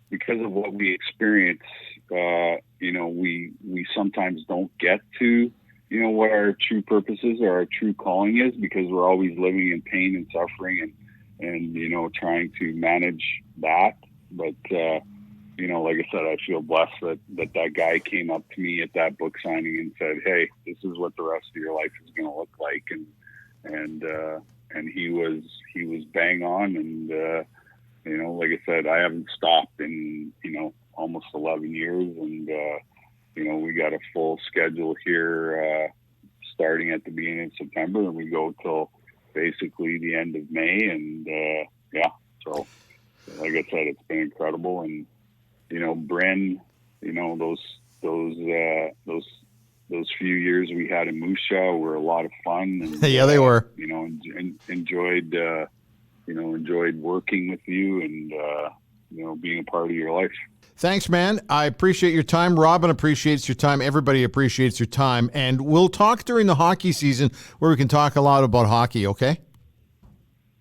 because of what we experience, we sometimes don't get to what our true purpose is or our true calling is, because we're always living in pain and suffering and trying to manage that. But like I said, I feel blessed that guy came up to me at that book signing and said, "Hey, this is what the rest of your life is going to look like," and he was bang on, and like I said, I haven't stopped in almost 11 years, and we got a full schedule here starting at the beginning of September, and we go till basically the end of May, and so like I said, it's been incredible. And Bryn, those few years we had in Moose Jaw were a lot of fun. And, Yeah, they were. Enjoyed working with you and being a part of your life. Thanks, man. I appreciate your time. Robin appreciates your time. Everybody appreciates your time. And we'll talk during the hockey season where we can talk a lot about hockey, okay?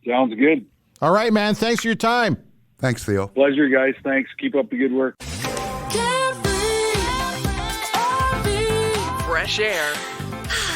Sounds good. All right, man. Thanks for your time. Thanks, Theo. Pleasure, guys. Thanks. Keep up the good work. Fresh air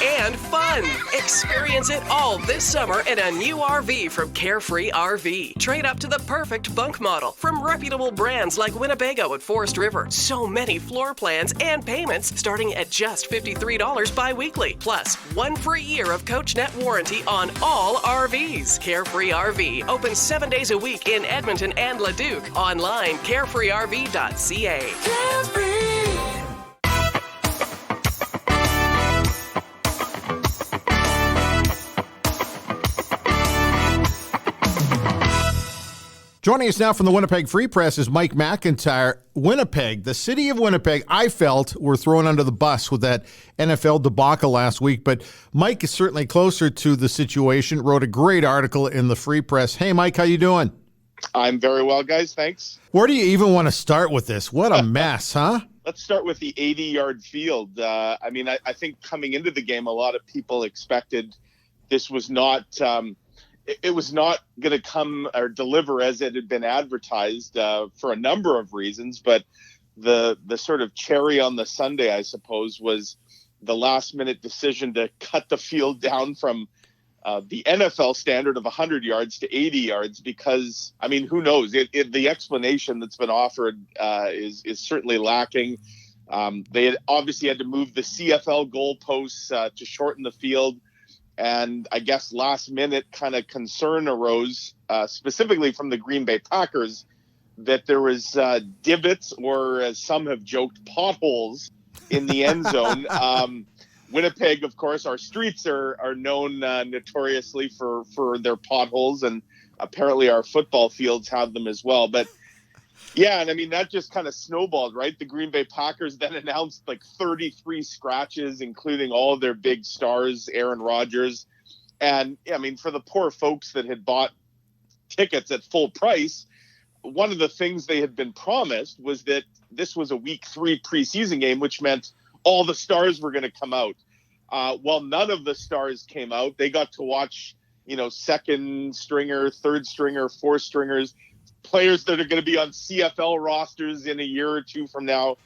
and fun. Experience it all this summer in a new RV from Carefree RV. Trade up to the perfect bunk model from reputable brands like Winnebago at Forest River. So many floor plans and payments starting at just $53 bi-weekly. Plus, 1 free year of CoachNet warranty on all RVs. Carefree RV open 7 days a week in Edmonton and Leduc. Online, carefreerv.ca. Carefree. Joining us now from the Winnipeg Free Press is Mike McIntyre. Winnipeg, the city of Winnipeg, I felt were thrown under the bus with that NFL debacle last week, but Mike is certainly closer to the situation, wrote a great article in the Free Press. Hey, Mike, how you doing? I'm very well, guys. Thanks. Where do you even want to start with this? What a mess, huh? Let's start with the 80-yard field. I think coming into the game, a lot of people expected this was not it was not going to come or deliver as it had been advertised for a number of reasons. But the sort of cherry on the sundae, I suppose, was the last minute decision to cut the field down from the NFL standard of 100 yards to 80 yards, because, I mean, who knows? The explanation that's been offered is certainly lacking. They had obviously had to move the CFL goalposts to shorten the field. And I guess last minute kind of concern arose, specifically from the Green Bay Packers, that there was divots, or as some have joked, potholes in the end zone. Winnipeg, of course, our streets are known notoriously for their potholes, and apparently our football fields have them as well. But yeah, and I mean, that just kind of snowballed, right? The Green Bay Packers then announced like 33 scratches, including all of their big stars, Aaron Rodgers. And I mean, for the poor folks that had bought tickets at full price, one of the things they had been promised was that this was a week 3 preseason game, which meant all the stars were going to come out. Well, none of the stars came out. They got to watch, second stringer, third stringer, fourth stringers, players that are going to be on CFL rosters in a year or two from now.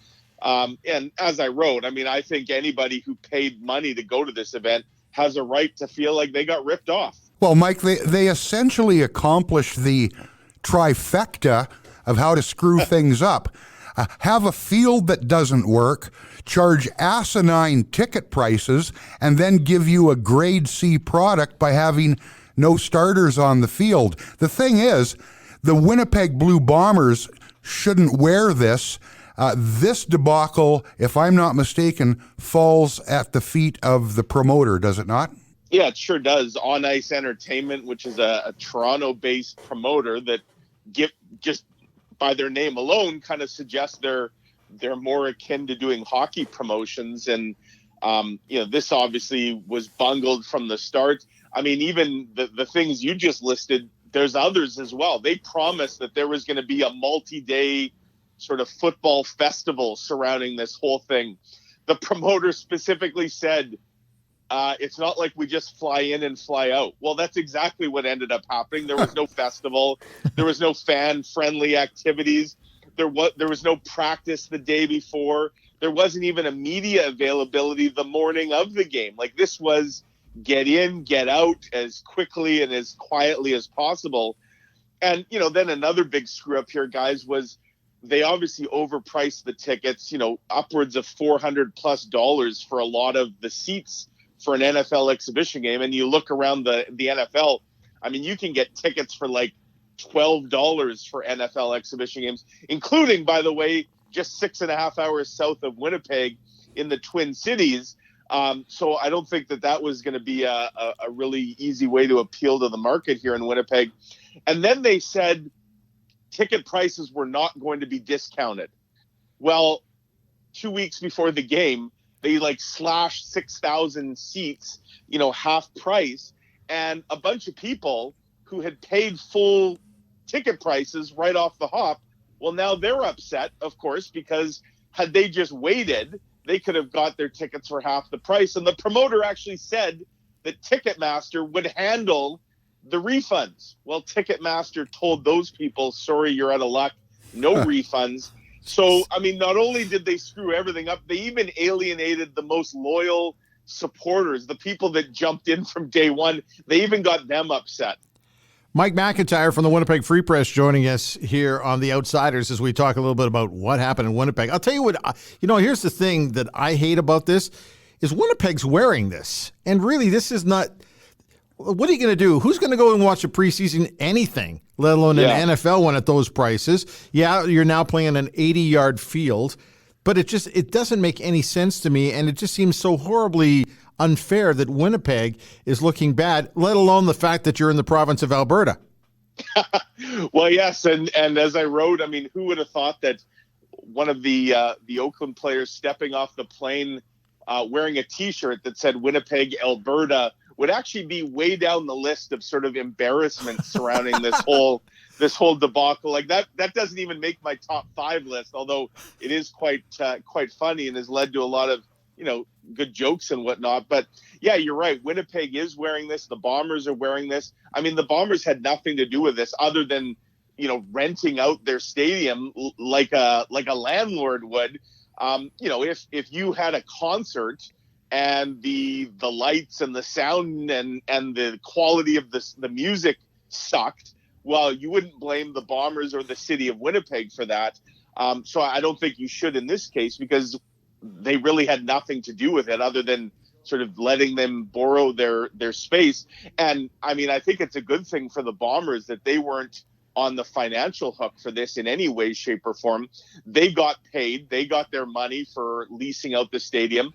And as I wrote, I mean, I think anybody who paid money to go to this event has a right to feel like they got ripped off. Well, Mike, they essentially accomplished the trifecta of how to screw things up. Have a field that doesn't work, charge asinine ticket prices, and then give you a grade C product by having no starters on the field. The thing is, the Winnipeg Blue Bombers shouldn't wear this. This debacle, if I'm not mistaken, falls at the feet of the promoter, does it not? Yeah, it sure does. On Ice Entertainment, which is a Toronto-based promoter that just by their name alone kind of suggests they're more akin to doing hockey promotions. And, this obviously was bungled from the start. I mean, even the things you just listed, there's others as well. They promised that there was going to be a multi-day sort of football festival surrounding this whole thing. The promoter specifically said, it's not like we just fly in and fly out. Well, that's exactly what ended up happening. There was no festival. There was no fan-friendly activities. There was no practice the day before. There wasn't even a media availability the morning of the game. Like, this was get in, get out as quickly and as quietly as possible. And, then another big screw up here, guys, was they obviously overpriced the tickets, upwards of $400+ for a lot of the seats for an NFL exhibition game. And you look around the NFL, I mean, you can get tickets for like $12 for NFL exhibition games, including, by the way, just 6.5 hours south of Winnipeg in the Twin Cities. So I don't think that was going to be a really easy way to appeal to the market here in Winnipeg. And then they said ticket prices were not going to be discounted. Well, 2 weeks before the game, they slashed 6,000 seats, half price. And a bunch of people who had paid full ticket prices right off the hop, well, now they're upset, of course, because had they just waited, they could have got their tickets for half the price. And the promoter actually said that Ticketmaster would handle the refunds. Well, Ticketmaster told those people, sorry, you're out of luck, no refunds. So, I mean, not only did they screw everything up, they even alienated the most loyal supporters, the people that jumped in from day one. They even got them upset. Mike McIntyre from the Winnipeg Free Press joining us here on The Outsiders as we talk a little bit about what happened in Winnipeg. I'll tell you what, here's the thing that I hate about this is Winnipeg's wearing this. And really, this is not, what are you going to do? Who's going to go and watch a preseason anything, let alone an NFL one at those prices? Yeah, you're now playing an 80-yard field, but it doesn't make any sense to me, and it just seems so horribly unfair that Winnipeg is looking bad, let alone the fact that you're in the province of Alberta. Well, yes, and as I wrote, I mean, who would have thought that one of the Oakland players stepping off the plane wearing a T-shirt that said Winnipeg, Alberta, would actually be way down the list of sort of embarrassment surrounding this whole debacle. Like that doesn't even make my top 5 list, although it is quite funny and has led to a lot of good jokes and whatnot. But yeah, you're right. Winnipeg is wearing this. The Bombers are wearing this. I mean, the Bombers had nothing to do with this other than renting out their stadium like a landlord would. If you had a concert and the lights and the sound and the quality of the music sucked, well, you wouldn't blame the Bombers or the city of Winnipeg for that. So I don't think you should in this case, because they really had nothing to do with it other than sort of letting them borrow their space. And I mean, I think it's a good thing for the Bombers that they weren't on the financial hook for this in any way, shape, or form. They got paid. They got their money for leasing out the stadium.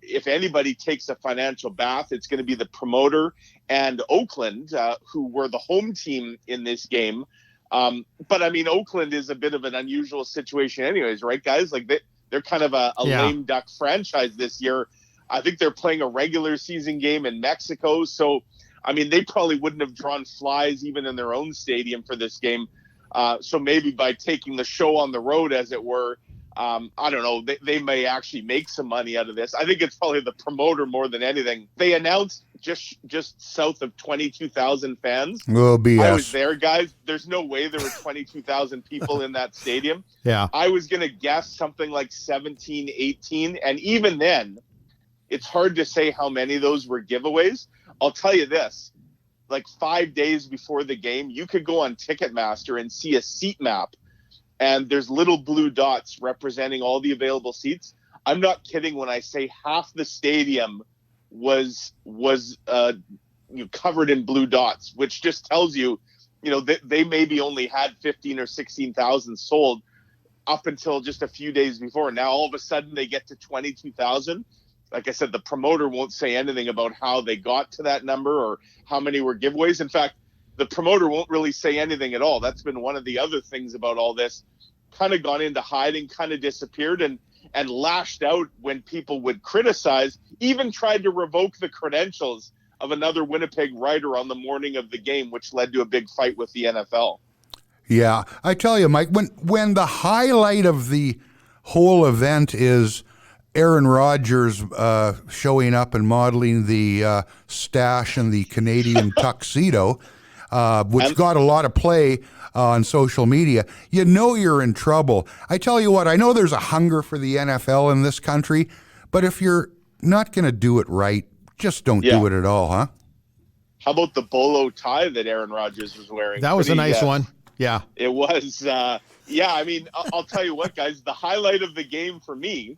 If anybody takes a financial bath, it's going to be the promoter and Oakland, who were the home team in this game. But I mean, Oakland is a bit of an unusual situation anyways, right, guys? Like they're kind of a lame duck franchise this year. I think they're playing a regular season game in Mexico. So, I mean, they probably wouldn't have drawn flies even in their own stadium for this game. So maybe by taking the show on the road, as it were, I don't know, they may actually make some money out of this. I think it's probably the promoter more than anything. They announced just south of 22,000 fans. Oh, BS. I was there, guys. There's no way there were 22,000 people in that stadium. Yeah. I was going to guess something like 17, 18. And even then, it's hard to say how many of those were giveaways. I'll tell you this, like 5 days before the game, you could go on Ticketmaster and see a seat map, and there's little blue dots representing all the available seats. I'm not kidding when I say half the stadium was covered in blue dots, which just tells you, they maybe only had 15 or 16,000 sold up until just a few days before. Now, all of a sudden, they get to 22,000. Like I said, the promoter won't say anything about how they got to that number or how many were giveaways. In fact, the promoter won't really say anything at all. That's been one of the other things about all this. Kind of gone into hiding, kind of disappeared and lashed out when people would criticize, even tried to revoke the credentials of another Winnipeg writer on the morning of the game, which led to a big fight with the NFL. Yeah, I tell you, Mike, when the highlight of the whole event is Aaron Rodgers showing up and modeling the stash and the Canadian tuxedo, which got a lot of play on social media, you're in trouble. I tell you what, I know there's a hunger for the NFL in this country, but if you're not going to do it right, just don't do it at all, huh? How about the bolo tie that Aaron Rodgers was wearing? That was a nice one. Yeah. It was. I mean, I'll tell you what, guys, the highlight of the game for me,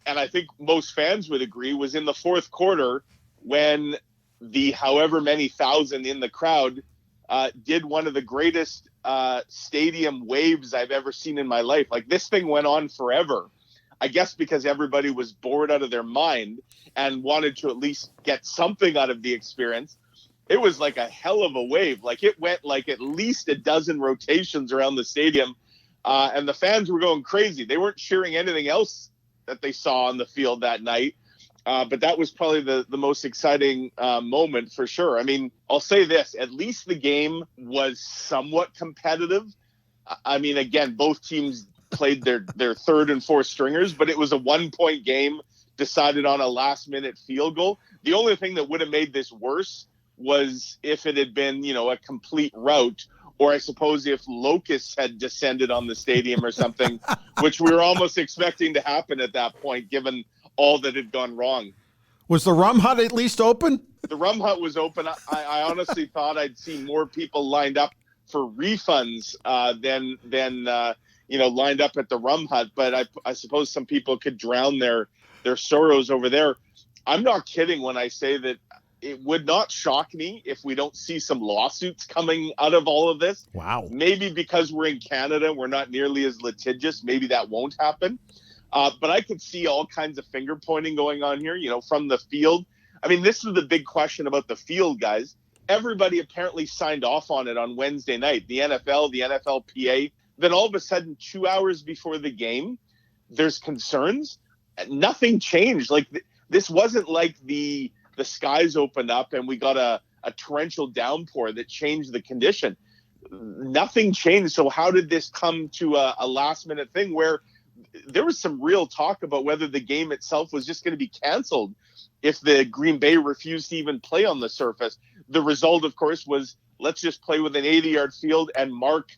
and I think most fans would agree, was in the fourth quarter when the however many thousand in the crowd did one of the greatest stadium waves I've ever seen in my life. Like, this thing went on forever. I guess because everybody was bored out of their mind and wanted to at least get something out of the experience. It was like a hell of a wave. Like, it went like at least a dozen rotations around the stadium, and the fans were going crazy. They weren't cheering anything else that they saw on the field that night. But that was probably the most exciting moment for sure. I mean, I'll say this, at least the game was somewhat competitive. I mean, again, both teams played their third and fourth stringers, but it was a 1-point game decided on a last-minute field goal. The only thing that would have made this worse was if it had been, a complete rout, or I suppose if locusts had descended on the stadium or something, which we were almost expecting to happen at that point, given all that had gone wrong. Was the Rum Hut at least open? The Rum Hut was open. I honestly thought I'd see more people lined up for refunds than lined up at the Rum Hut. But I suppose some people could drown their sorrows over there. I'm not kidding when I say that it would not shock me if we don't see some lawsuits coming out of all of this. Wow. Maybe because we're in Canada, we're not nearly as litigious. Maybe that won't happen. But I could see all kinds of finger pointing going on here, from the field. I mean, this is the big question about the field, guys. Everybody apparently signed off on it on Wednesday night, the NFL, the NFLPA. Then all of a sudden, 2 hours before the game, there's concerns. Nothing changed. Like, this wasn't like the skies opened up and we got a torrential downpour that changed the condition. Nothing changed. So how did this come to a last-minute thing where there was some real talk about whether the game itself was just going to be canceled if the Green Bay refused to even play on the surface? The result, of course, was let's just play with an 80-yard field and mark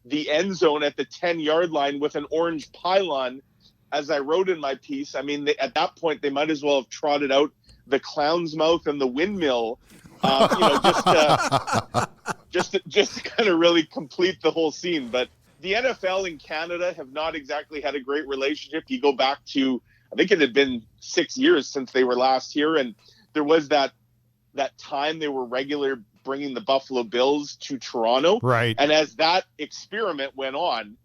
the end zone at the 10-yard line with an orange pylon, as I wrote in my piece. I mean, at that point, they might as well have trotted out the clown's mouth and the windmill, just to kind of really complete the whole scene. But the NFL in Canada have not exactly had a great relationship. You go back to, I think it had been 6 years since they were last here, and there was that time they were regular bringing the Buffalo Bills to Toronto. Right. And as that experiment went on,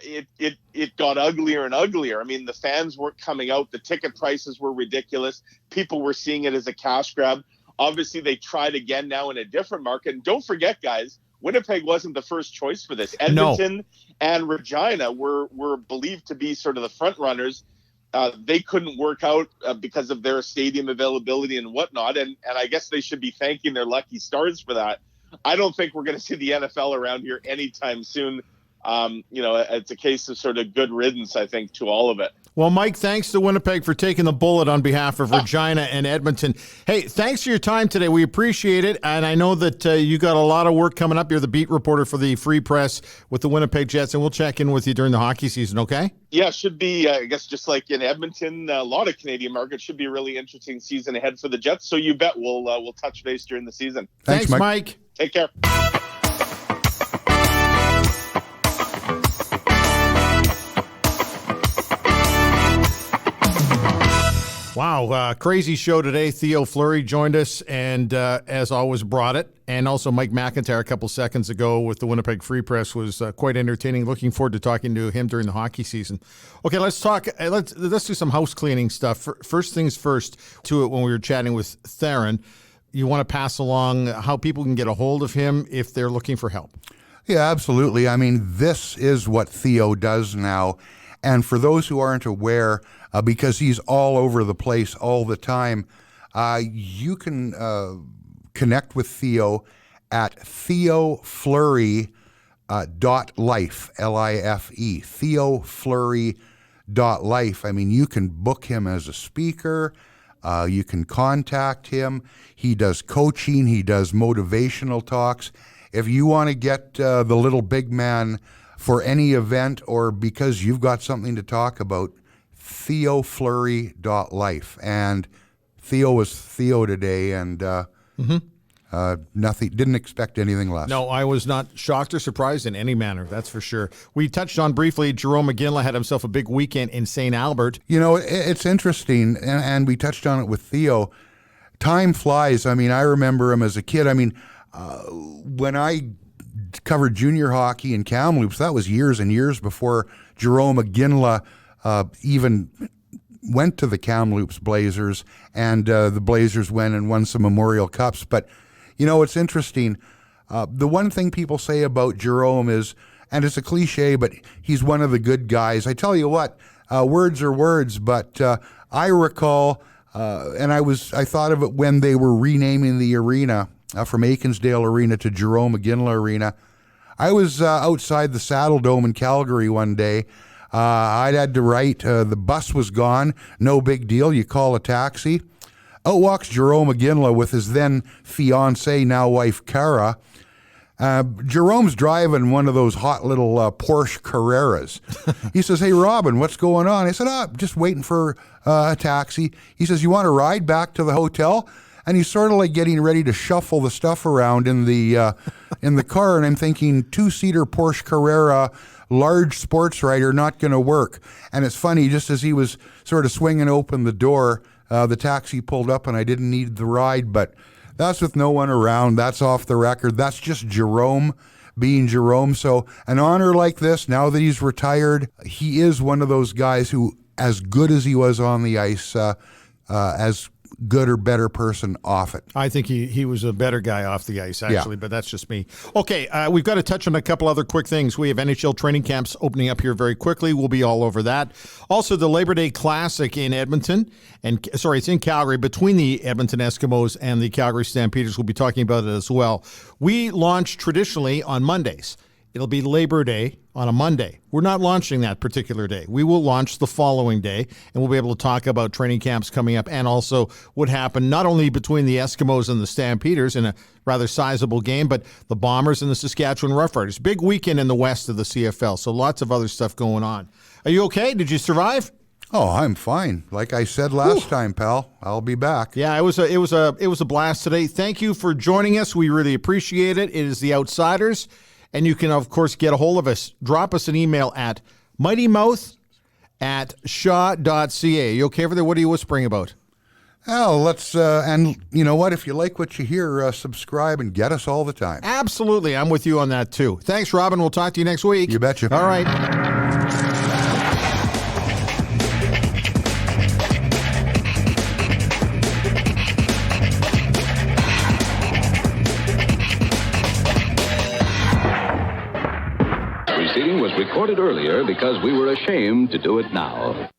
it got uglier and uglier. I mean, the fans weren't coming out. The ticket prices were ridiculous. People were seeing it as a cash grab. Obviously, they tried again now in a different market. And don't forget, guys, Winnipeg wasn't the first choice for this. Edmonton and Regina were believed to be sort of the front runners. They couldn't work out because of their stadium availability and whatnot. And I guess they should be thanking their lucky stars for that. I don't think we're going to see the NFL around here anytime soon. It's a case of sort of good riddance, I think, to all of it. Well, Mike, thanks to Winnipeg for taking the bullet on behalf of Regina and Edmonton. Hey, thanks for your time today. We appreciate it. And I know that you got a lot of work coming up. You're the beat reporter for the Free Press with the Winnipeg Jets, and we'll check in with you during the hockey season, okay? Yeah, should be, I guess, just like in Edmonton, a lot of Canadian markets, should be a really interesting season ahead for the Jets. So you bet we'll touch base during the season. Thanks, Mike. Take care. Wow, crazy show today. Theo Fleury joined us and, as always, brought it. And also Mike McIntyre a couple seconds ago with the Winnipeg Free Press was quite entertaining. Looking forward to talking to him during the hockey season. Okay, let's talk. Let's do some house cleaning stuff. First things first, to it when we were chatting with Theron, you want to pass along how people can get a hold of him if they're looking for help. Yeah, absolutely. I mean, this is what Theo does now. And for those who aren't aware, because he's all over the place all the time, you can connect with Theo at theofleury.life, L-I-F-E, theofleury.life. I mean, you can book him as a speaker. You can contact him. He does coaching. He does motivational talks. If you want to get the little big man for any event or because you've got something to talk about, theofleury.life. And Theo was Theo today, and nothing, didn't expect anything less. No, I was not shocked or surprised in any manner, that's for sure. We touched on briefly, Jarome Iginla had himself a big weekend in St. Albert. You know, it's interesting, and we touched on it with Theo. Time flies. I mean, I remember him as a kid. I mean, when I covered junior hockey in Kamloops, that was years and years before Jarome Iginla even went to the Kamloops Blazers, and the Blazers went and won some Memorial Cups. But, you know, it's interesting. The one thing people say about Jarome is, and it's a cliche, but he's one of the good guys. I tell you what, words are words, but I recall, and I thought of it when they were renaming the arena from Ainsdale Arena to Jarome Iginla Arena. I was outside the Saddle Dome in Calgary one day. I'd had to write. The bus was gone. No big deal. You call a taxi. Out walks Jarome Iginla with his then fiancée, now wife, Cara. Jerome's driving one of those hot little Porsche Carreras. He says, "Hey, Robin, what's going on?" I said, just waiting for a taxi. He says, "You want to ride back to the hotel?" And he's sort of like getting ready to shuffle the stuff around in the car. And I'm thinking, two-seater Porsche Carrera, large sports rider, not going to work. And it's funny, just as he was sort of swinging open the door, the taxi pulled up and I didn't need the ride. But that's with no one around. That's off the record. That's just Jarome being Jarome. So an honor like this, now that he's retired, he is one of those guys who, as good as he was on the ice, as good or better person off it. I think he was a better guy off the ice, actually, but that's just me. Okay, we've got to touch on a couple other quick things. We have NHL training camps opening up here very quickly. We'll be all over that. Also, the Labor Day Classic in Edmonton, it's in Calgary, between the Edmonton Eskimos and the Calgary Stampeders. We'll be talking about it as well. We launch traditionally on Mondays. It'll be Labor Day on a Monday. We're not launching that particular day. We will launch the following day, and we'll be able to talk about training camps coming up and also what happened not only between the Eskimos and the Stampeders in a rather sizable game, but the Bombers and the Saskatchewan Roughriders. Big weekend in the west of the CFL, so lots of other stuff going on. Are you okay? Did you survive? Oh, I'm fine. Like I said last time, pal, I'll be back. Yeah, it was a blast today. Thank you for joining us. We really appreciate it. It is The Outsiders. And you can, of course, get a hold of us. Drop us an email at mightymouth@shaw.ca. You okay over there? What are you whispering about? Oh, let's, and you know what? If you like what you hear, subscribe and get us all the time. Absolutely. I'm with you on that, too. Thanks, Robin. We'll talk to you next week. You betcha. All right. Was recorded earlier because we were ashamed to do it now.